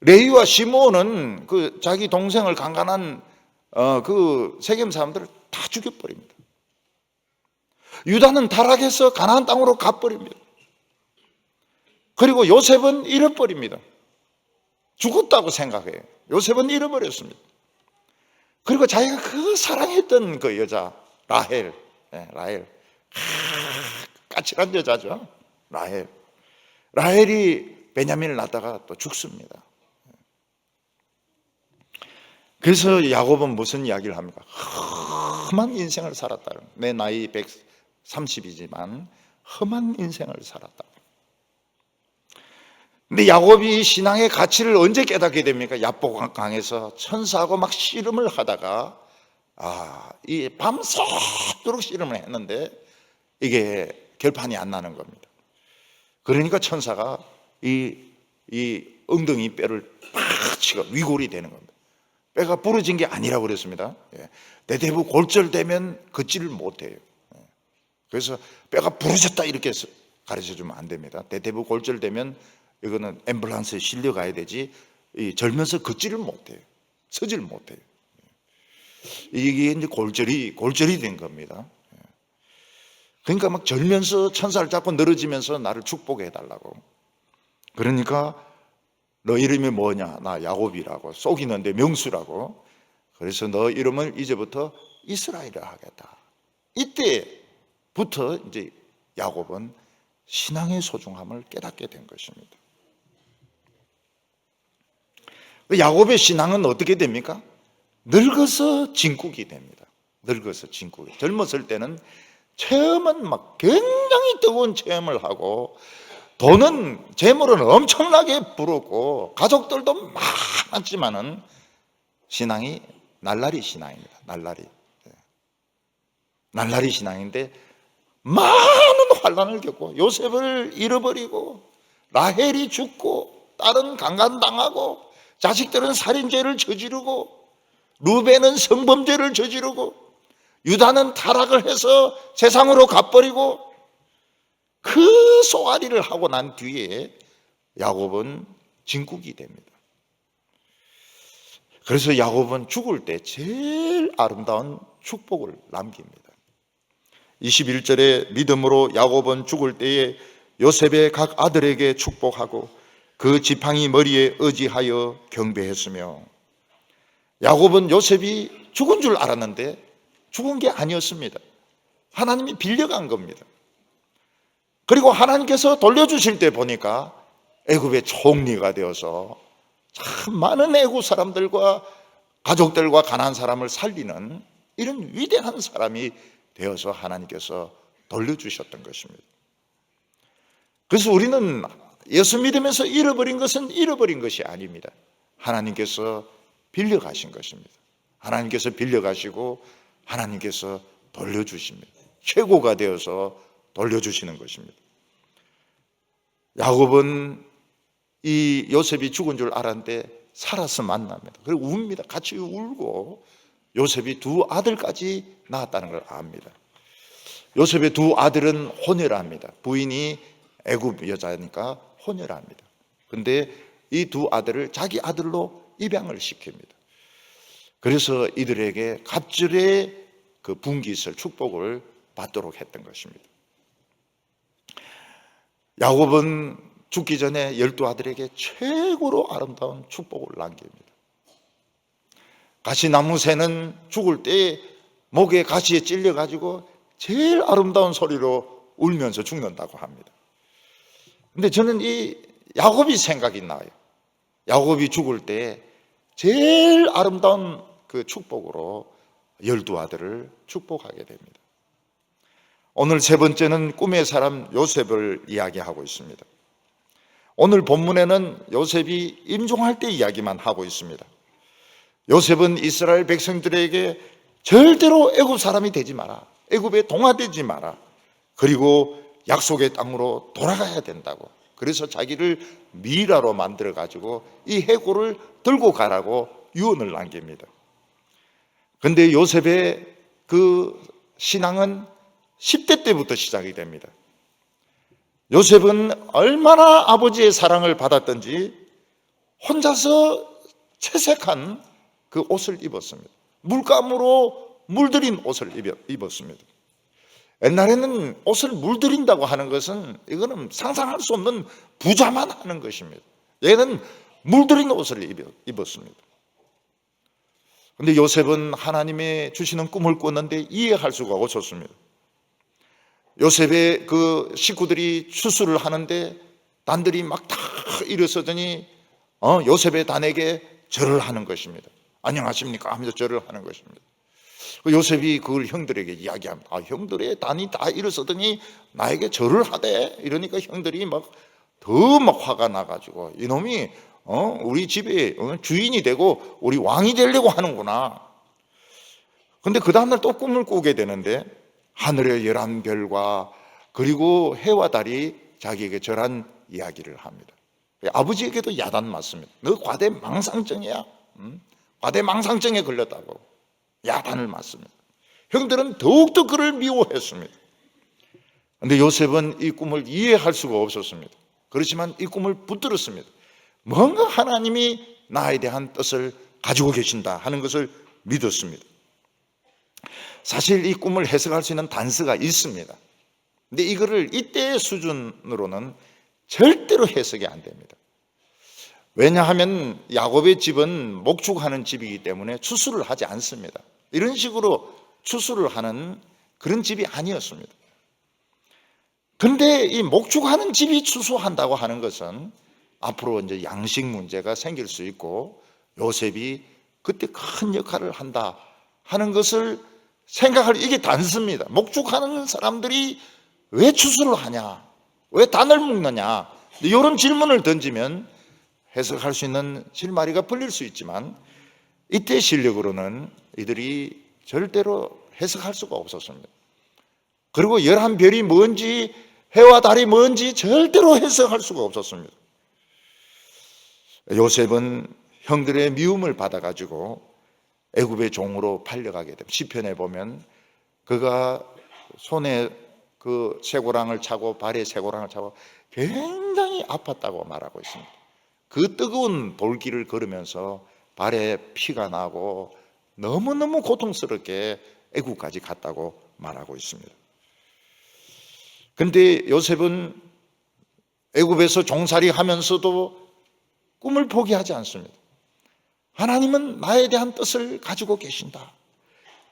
레위와 시므온은 그 자기 동생을 강간한 그 세겜 사람들을 다 죽여버립니다. 유다는 타락해서 가나안 땅으로 가버립니다. 그리고 요셉은 잃어버립니다. 죽었다고 생각해요. 요셉은 잃어버렸습니다. 그리고 자기가 그 사랑했던 그 여자 라헬, 까칠한 여자죠. 라헬이 베냐민을 낳다가 또 죽습니다. 그래서 야곱은 무슨 이야기를 합니까? 험한 인생을 살았다. 내 나이 130이지만 험한 인생을 살았다. 근데 야곱이 신앙의 가치를 언제 깨닫게 됩니까? 야복강에서 천사하고 막 씨름을 하다가 이 밤새도록 씨름을 했는데 이게 결판이 안 나는 겁니다. 그러니까 천사가 이 엉덩이 뼈를 팍 치고 위골이 되는 겁니다. 뼈가 부러진 게 아니라고 그랬습니다. 대대부 골절되면 걷지를 못해요. 그래서 뼈가 부러졌다 이렇게 가르쳐주면 안 됩니다. 대대부 골절되면 이거는 앰뷸런스에 실려가야 되지 절면서 걷지를 못해요. 서지를 못해요. 이게 이제 골절이 된 겁니다. 그러니까 막 절면서 천사를 잡고 늘어지면서 나를 축복해 달라고. 그러니까 너 이름이 뭐냐? 나 야곱이라고. 속이는데 명수라고. 그래서 너 이름을 이제부터 이스라엘이라 하겠다. 이때부터 이제 야곱은 신앙의 소중함을 깨닫게 된 것입니다. 야곱의 신앙은 어떻게 됩니까? 늙어서 진국이 됩니다. 늙어서 진국이. 젊었을 때는 체험은 막 굉장히 뜨거운 체험을 하고 돈은 재물은 엄청나게 부르고 가족들도 많았지만은 신앙이 날라리 신앙입니다. 날라리 신앙인데 많은 환난을 겪고 요셉을 잃어버리고 라헬이 죽고 딸은 강간당하고 자식들은 살인죄를 저지르고 루벤은 성범죄를 저지르고 유다는 타락을 해서 세상으로 가버리고 그 쏘아리를 하고 난 뒤에 야곱은 진국이 됩니다. 그래서 야곱은 죽을 때 제일 아름다운 축복을 남깁니다. 21절에 믿음으로 야곱은 죽을 때에 요셉의 각 아들에게 축복하고 그 지팡이 머리에 의지하여 경배했으며, 야곱은 요셉이 죽은 줄 알았는데 죽은 게 아니었습니다. 하나님이 빌려간 겁니다. 그리고 하나님께서 돌려주실 때 보니까 애굽의 총리가 되어서 참 많은 애굽 사람들과 가족들과 가난한 사람을 살리는 이런 위대한 사람이 되어서 하나님께서 돌려주셨던 것입니다. 그래서 우리는 예수 믿으면서 잃어버린 것은 잃어버린 것이 아닙니다. 하나님께서 빌려가신 것입니다. 하나님께서 빌려가시고 하나님께서 돌려주십니다. 최고가 되어서 돌려주시는 것입니다. 야곱은 이 요셉이 죽은 줄 알았는데 살아서 만납니다. 그리고 웁니다. 같이 울고 요셉이 두 아들까지 낳았다는 걸 압니다. 요셉의 두 아들은 혼혈합니다. 부인이 애굽 여자니까 혼혈합니다. 근데 이 두 아들을 자기 아들로 입양을 시킵니다. 그래서 이들에게 갑절의 그 분깃을 축복을 받도록 했던 것입니다. 야곱은 죽기 전에 12아들에게 최고로 아름다운 축복을 남깁니다. 가시나무새는 죽을 때 목에 가시에 찔려가지고 제일 아름다운 소리로 울면서 죽는다고 합니다. 근데 저는 이 야곱이 생각이 나요. 야곱이 죽을 때 제일 아름다운 그 축복으로 12아들을 축복하게 됩니다. 오늘 세 번째는 꿈의 사람 요셉을 이야기하고 있습니다. 오늘 본문에는 요셉이 임종할 때 이야기만 하고 있습니다. 요셉은 이스라엘 백성들에게 절대로 애굽 사람이 되지 마라, 애굽에 동화되지 마라, 그리고 약속의 땅으로 돌아가야 된다고, 그래서 자기를 미라로 만들어 가지고 이 해골을 들고 가라고 유언을 남깁니다. 그런데 요셉의 그 신앙은 10대 때부터 시작이 됩니다. 요셉은 얼마나 아버지의 사랑을 받았던지 혼자서 채색한 그 옷을 입었습니다. 물감으로 물들인 옷을 입었습니다. 옛날에는 옷을 물들인다고 하는 것은 이거는 상상할 수 없는 부자만 하는 것입니다. 얘는 물들인 옷을 입었습니다. 그런데 요셉은 하나님의 주시는 꿈을 꿨는데 이해할 수가 없었습니다. 요셉의 그 식구들이 추수를 하는데 단들이 막 다 일어서더니 요셉의 단에게 절을 하는 것입니다. 안녕하십니까 하면서 절을 하는 것입니다. 요셉이 그걸 형들에게 이야기합니다. 형들의 단이 다 일어서더니 나에게 절을 하대. 이러니까 형들이 더 화가 나가지고 이놈이 우리 집에 주인이 되고 우리 왕이 되려고 하는구나. 근데 그 다음날 또 꿈을 꾸게 되는데 하늘의 11별과 그리고 해와 달이 자기에게 절한 이야기를 합니다. 아버지에게도 야단 맞습니다. 너 과대망상증이야. 과대망상증에 걸렸다고 야단을 맞습니다. 형들은 더욱더 그를 미워했습니다. 그런데 요셉은 이 꿈을 이해할 수가 없었습니다. 그렇지만 이 꿈을 붙들었습니다. 뭔가 하나님이 나에 대한 뜻을 가지고 계신다 하는 것을 믿었습니다. 사실 이 꿈을 해석할 수 있는 단서가 있습니다. 근데 이거를 이때의 수준으로는 절대로 해석이 안 됩니다. 왜냐하면 야곱의 집은 목축하는 집이기 때문에 추수를 하지 않습니다. 이런 식으로 추수를 하는 그런 집이 아니었습니다. 그런데 이 목축하는 집이 추수한다고 하는 것은 앞으로 이제 양식 문제가 생길 수 있고 요셉이 그때 큰 역할을 한다 하는 것을 이게 단서입니다. 목축하는 사람들이 왜 추수를 하냐? 왜 단을 묶느냐? 이런 질문을 던지면 해석할 수 있는 실마리가 풀릴 수 있지만 이때 실력으로는 이들이 절대로 해석할 수가 없었습니다. 그리고 11별이 뭔지 해와 달이 뭔지 절대로 해석할 수가 없었습니다. 요셉은 형들의 미움을 받아가지고 애굽의 종으로 팔려가게 됩니다. 시편에 보면 그가 손에 그 쇠고랑을 차고 발에 쇠고랑을 차고 굉장히 아팠다고 말하고 있습니다. 그 뜨거운 돌길을 걸으면서 발에 피가 나고 너무너무 고통스럽게 애굽까지 갔다고 말하고 있습니다. 그런데 요셉은 애굽에서 종살이 하면서도 꿈을 포기하지 않습니다. 하나님은 나에 대한 뜻을 가지고 계신다.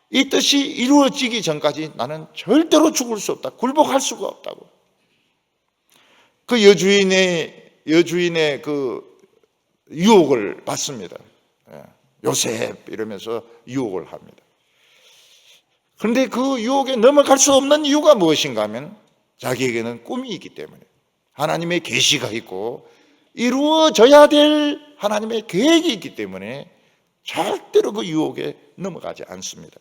이 뜻이 이루어지기 전까지 나는 절대로 죽을 수 없다. 굴복할 수가 없다고. 그 여주인의 그 유혹을 받습니다. 요셉 이러면서 유혹을 합니다. 그런데 그 유혹에 넘어갈 수 없는 이유가 무엇인가 하면 자기에게는 꿈이 있기 때문에 하나님의 계시가 있고 이루어져야 될 하나님의 계획이 있기 때문에 절대로 그 유혹에 넘어가지 않습니다.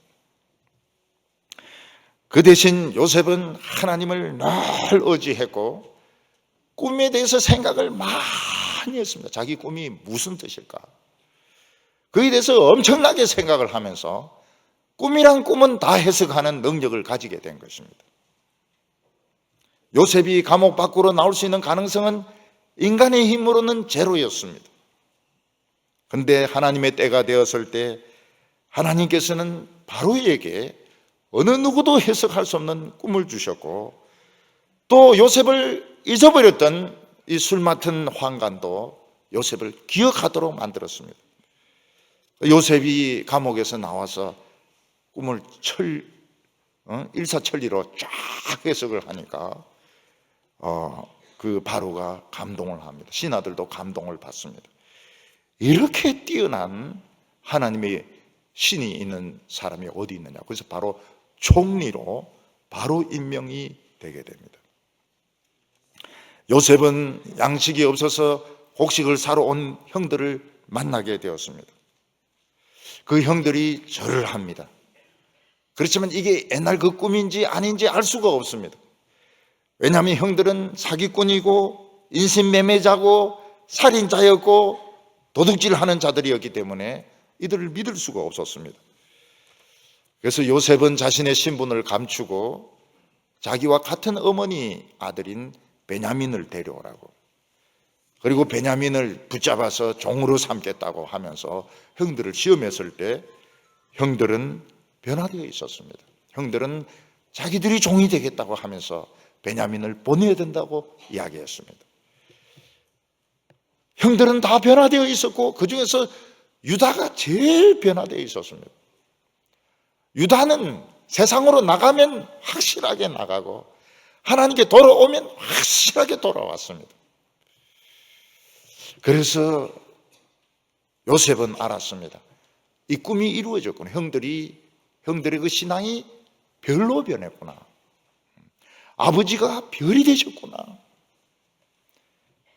그 대신 요셉은 하나님을 늘 의지했고 꿈에 대해서 생각을 많이 했습니다. 자기 꿈이 무슨 뜻일까? 그에 대해서 엄청나게 생각을 하면서 꿈이란 꿈은 다 해석하는 능력을 가지게 된 것입니다. 요셉이 감옥 밖으로 나올 수 있는 가능성은 인간의 힘으로는 제로였습니다. 그런데 하나님의 때가 되었을 때 하나님께서는 바로에게 어느 누구도 해석할 수 없는 꿈을 주셨고 또 요셉을 잊어버렸던 이 술 맡은 황관도 요셉을 기억하도록 만들었습니다. 요셉이 감옥에서 나와서 꿈을 일사천리로 쫙 해석을 하니까 그 바로가 감동을 합니다. 신하들도 감동을 받습니다. 이렇게 뛰어난 하나님의 신이 있는 사람이 어디 있느냐. 그래서 바로 총리로 바로 임명이 되게 됩니다. 요셉은 양식이 없어서 곡식을 사러 온 형들을 만나게 되었습니다. 그 형들이 절을 합니다. 그렇지만 이게 옛날 그 꿈인지 아닌지 알 수가 없습니다. 왜냐하면 형들은 사기꾼이고 인신매매자고 살인자였고 도둑질하는 자들이었기 때문에 이들을 믿을 수가 없었습니다. 그래서 요셉은 자신의 신분을 감추고 자기와 같은 어머니 아들인 베냐민을 데려오라고, 그리고 베냐민을 붙잡아서 종으로 삼겠다고 하면서 형들을 시험했을 때 형들은 변화되어 있었습니다. 형들은 자기들이 종이 되겠다고 하면서 베냐민을 보내야 된다고 이야기했습니다. 형들은 다 변화되어 있었고 그 중에서 유다가 제일 변화되어 있었습니다. 유다는 세상으로 나가면 확실하게 나가고 하나님께 돌아오면 확실하게 돌아왔습니다. 그래서 요셉은 알았습니다. 이 꿈이 이루어졌구나. 형들의 그 신앙이 별로 변했구나. 아버지가 별이 되셨구나.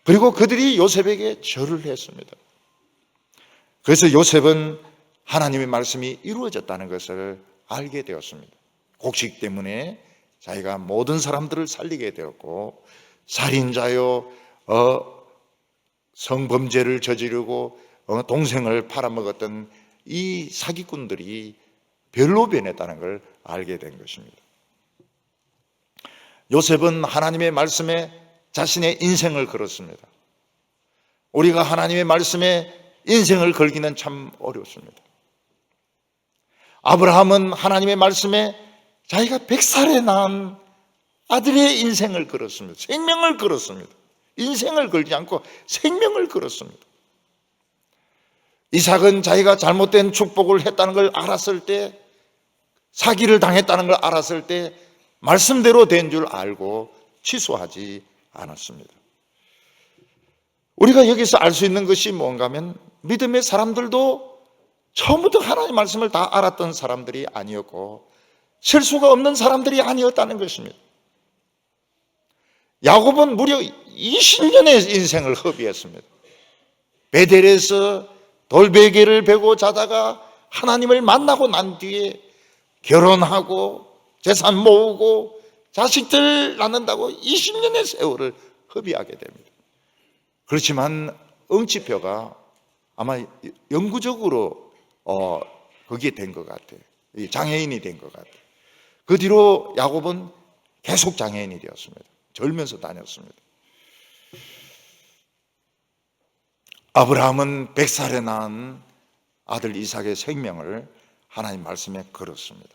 그리고 그들이 요셉에게 절을 했습니다. 그래서 요셉은 하나님의 말씀이 이루어졌다는 것을 알게 되었습니다. 곡식 때문에 자기가 모든 사람들을 살리게 되었고, 살인자요, 성범죄를 저지르고 동생을 팔아먹었던 이 사기꾼들이 별로 변했다는 걸 알게 된 것입니다. 요셉은 하나님의 말씀에 자신의 인생을 걸었습니다. 우리가 하나님의 말씀에 인생을 걸기는 참 어렵습니다. 아브라함은 하나님의 말씀에 자기가 100살에 낳은 아들의 인생을 걸었습니다. 생명을 걸었습니다. 인생을 걸지 않고 생명을 걸었습니다. 이삭은 자기가 잘못된 축복을 했다는 걸 알았을 때, 사기를 당했다는 걸 알았을 때 말씀대로 된 줄 알고 취소하지 않았습니다. 우리가 여기서 알 수 있는 것이 뭔가 하면, 믿음의 사람들도 처음부터 하나님의 말씀을 다 알았던 사람들이 아니었고 실수가 없는 사람들이 아니었다는 것입니다. 야곱은 무려 20년의 인생을 허비했습니다. 베델에서 돌베개를 베고 자다가 하나님을 만나고 난 뒤에 결혼하고 재산 모으고 자식들 낳는다고 20년의 세월을 허비하게 됩니다. 그렇지만 응치표가 아마 영구적으로 그게 된 것 같아요. 장애인이 된 것 같아요. 그 뒤로 야곱은 계속 장애인이 되었습니다. 절면서 다녔습니다. 아브라함은 100살에 낳은 아들 이삭의 생명을 하나님 말씀에 걸었습니다.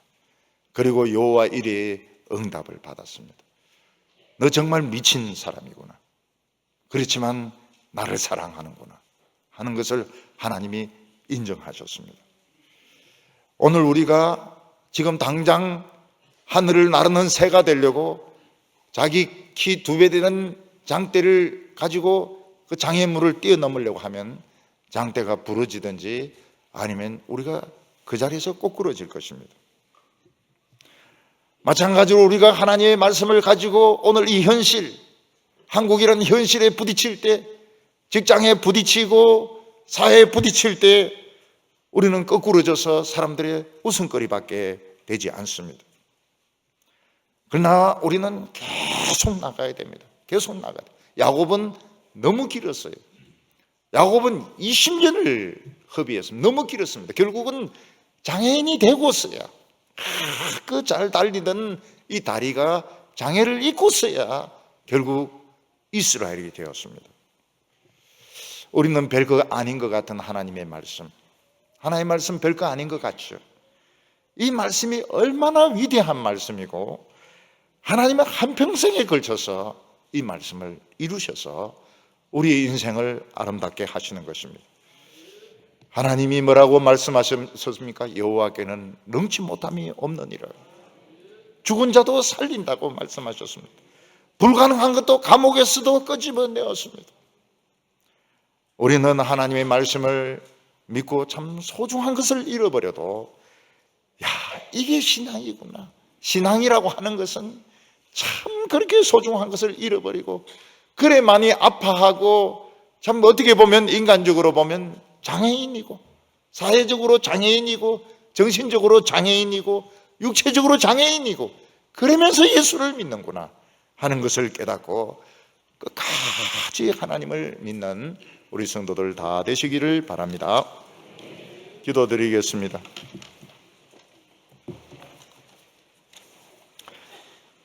그리고 여호와 이레의 응답을 받았습니다. 너 정말 미친 사람이구나. 그렇지만 나를 사랑하는구나 하는 것을 하나님이 인정하셨습니다. 오늘 우리가 지금 당장 하늘을 나르는 새가 되려고 자기 키 2배 되는 장대를 가지고 그 장애물을 뛰어넘으려고 하면 장대가 부러지든지 아니면 우리가 그 자리에서 꼬꾸러질 것입니다. 마찬가지로 우리가 하나님의 말씀을 가지고 오늘 이 현실, 한국이라는 현실에 부딪힐 때, 직장에 부딪히고 사회에 부딪힐 때 우리는 거꾸러져서 사람들의 웃음거리밖에 되지 않습니다. 그러나 우리는 계속 나가야 됩니다. 계속 나가야 돼요. 야곱은 너무 길었어요. 야곱은 20년을 허비했습니다. 너무 길었습니다. 결국은 장애인이 되고서야, 그 잘 달리던 이 다리가 장애를 입고서야 결국 이스라엘이 되었습니다. 우리는 별거 아닌 것 같은 하나님의 말씀, 하나님의 말씀 별거 아닌 것 같죠. 이 말씀이 얼마나 위대한 말씀이고 하나님은 한평생에 걸쳐서 이 말씀을 이루셔서 우리의 인생을 아름답게 하시는 것입니다. 하나님이 뭐라고 말씀하셨습니까? 여호와께는 능치 못함이 없느니라. 죽은 자도 살린다고 말씀하셨습니다. 불가능한 것도 감옥에서도 끄집어내었습니다. 우리는 하나님의 말씀을 믿고 참 소중한 것을 잃어버려도 이게 신앙이구나. 신앙이라고 하는 것은 참 그렇게 소중한 것을 잃어버리고 그래 많이 아파하고 참 어떻게 보면 인간적으로 보면 장애인이고 사회적으로 장애인이고 정신적으로 장애인이고 육체적으로 장애인이고 그러면서 예수를 믿는구나 하는 것을 깨닫고 끝까지 하나님을 믿는 우리 성도들 다 되시기를 바랍니다. 기도드리겠습니다.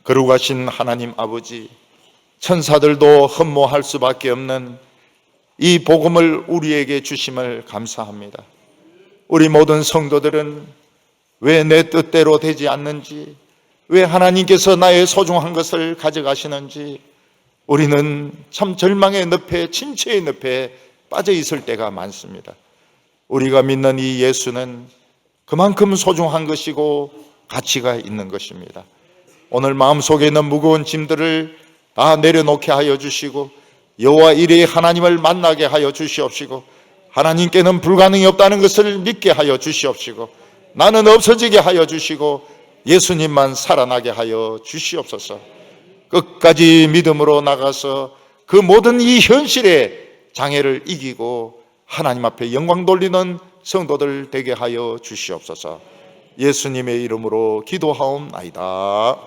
거룩하신 하나님 아버지, 천사들도 흠모할 수밖에 없는 이 복음을 우리에게 주심을 감사합니다. 우리 모든 성도들은 왜 내 뜻대로 되지 않는지, 왜 하나님께서 나의 소중한 것을 가져가시는지 우리는 참 절망의 늪에, 침체의 늪에 빠져 있을 때가 많습니다. 우리가 믿는 이 예수는 그만큼 소중한 것이고 가치가 있는 것입니다. 오늘 마음속에 있는 무거운 짐들을 다 내려놓게 하여 주시고 여호와 이레의 하나님을 만나게 하여 주시옵시고 하나님께는 불가능이 없다는 것을 믿게 하여 주시옵시고 나는 없어지게 하여 주시고 예수님만 살아나게 하여 주시옵소서. 끝까지 믿음으로 나가서 그 모든 이 현실의 장애를 이기고 하나님 앞에 영광 돌리는 성도들 되게 하여 주시옵소서. 예수님의 이름으로 기도하옵나이다.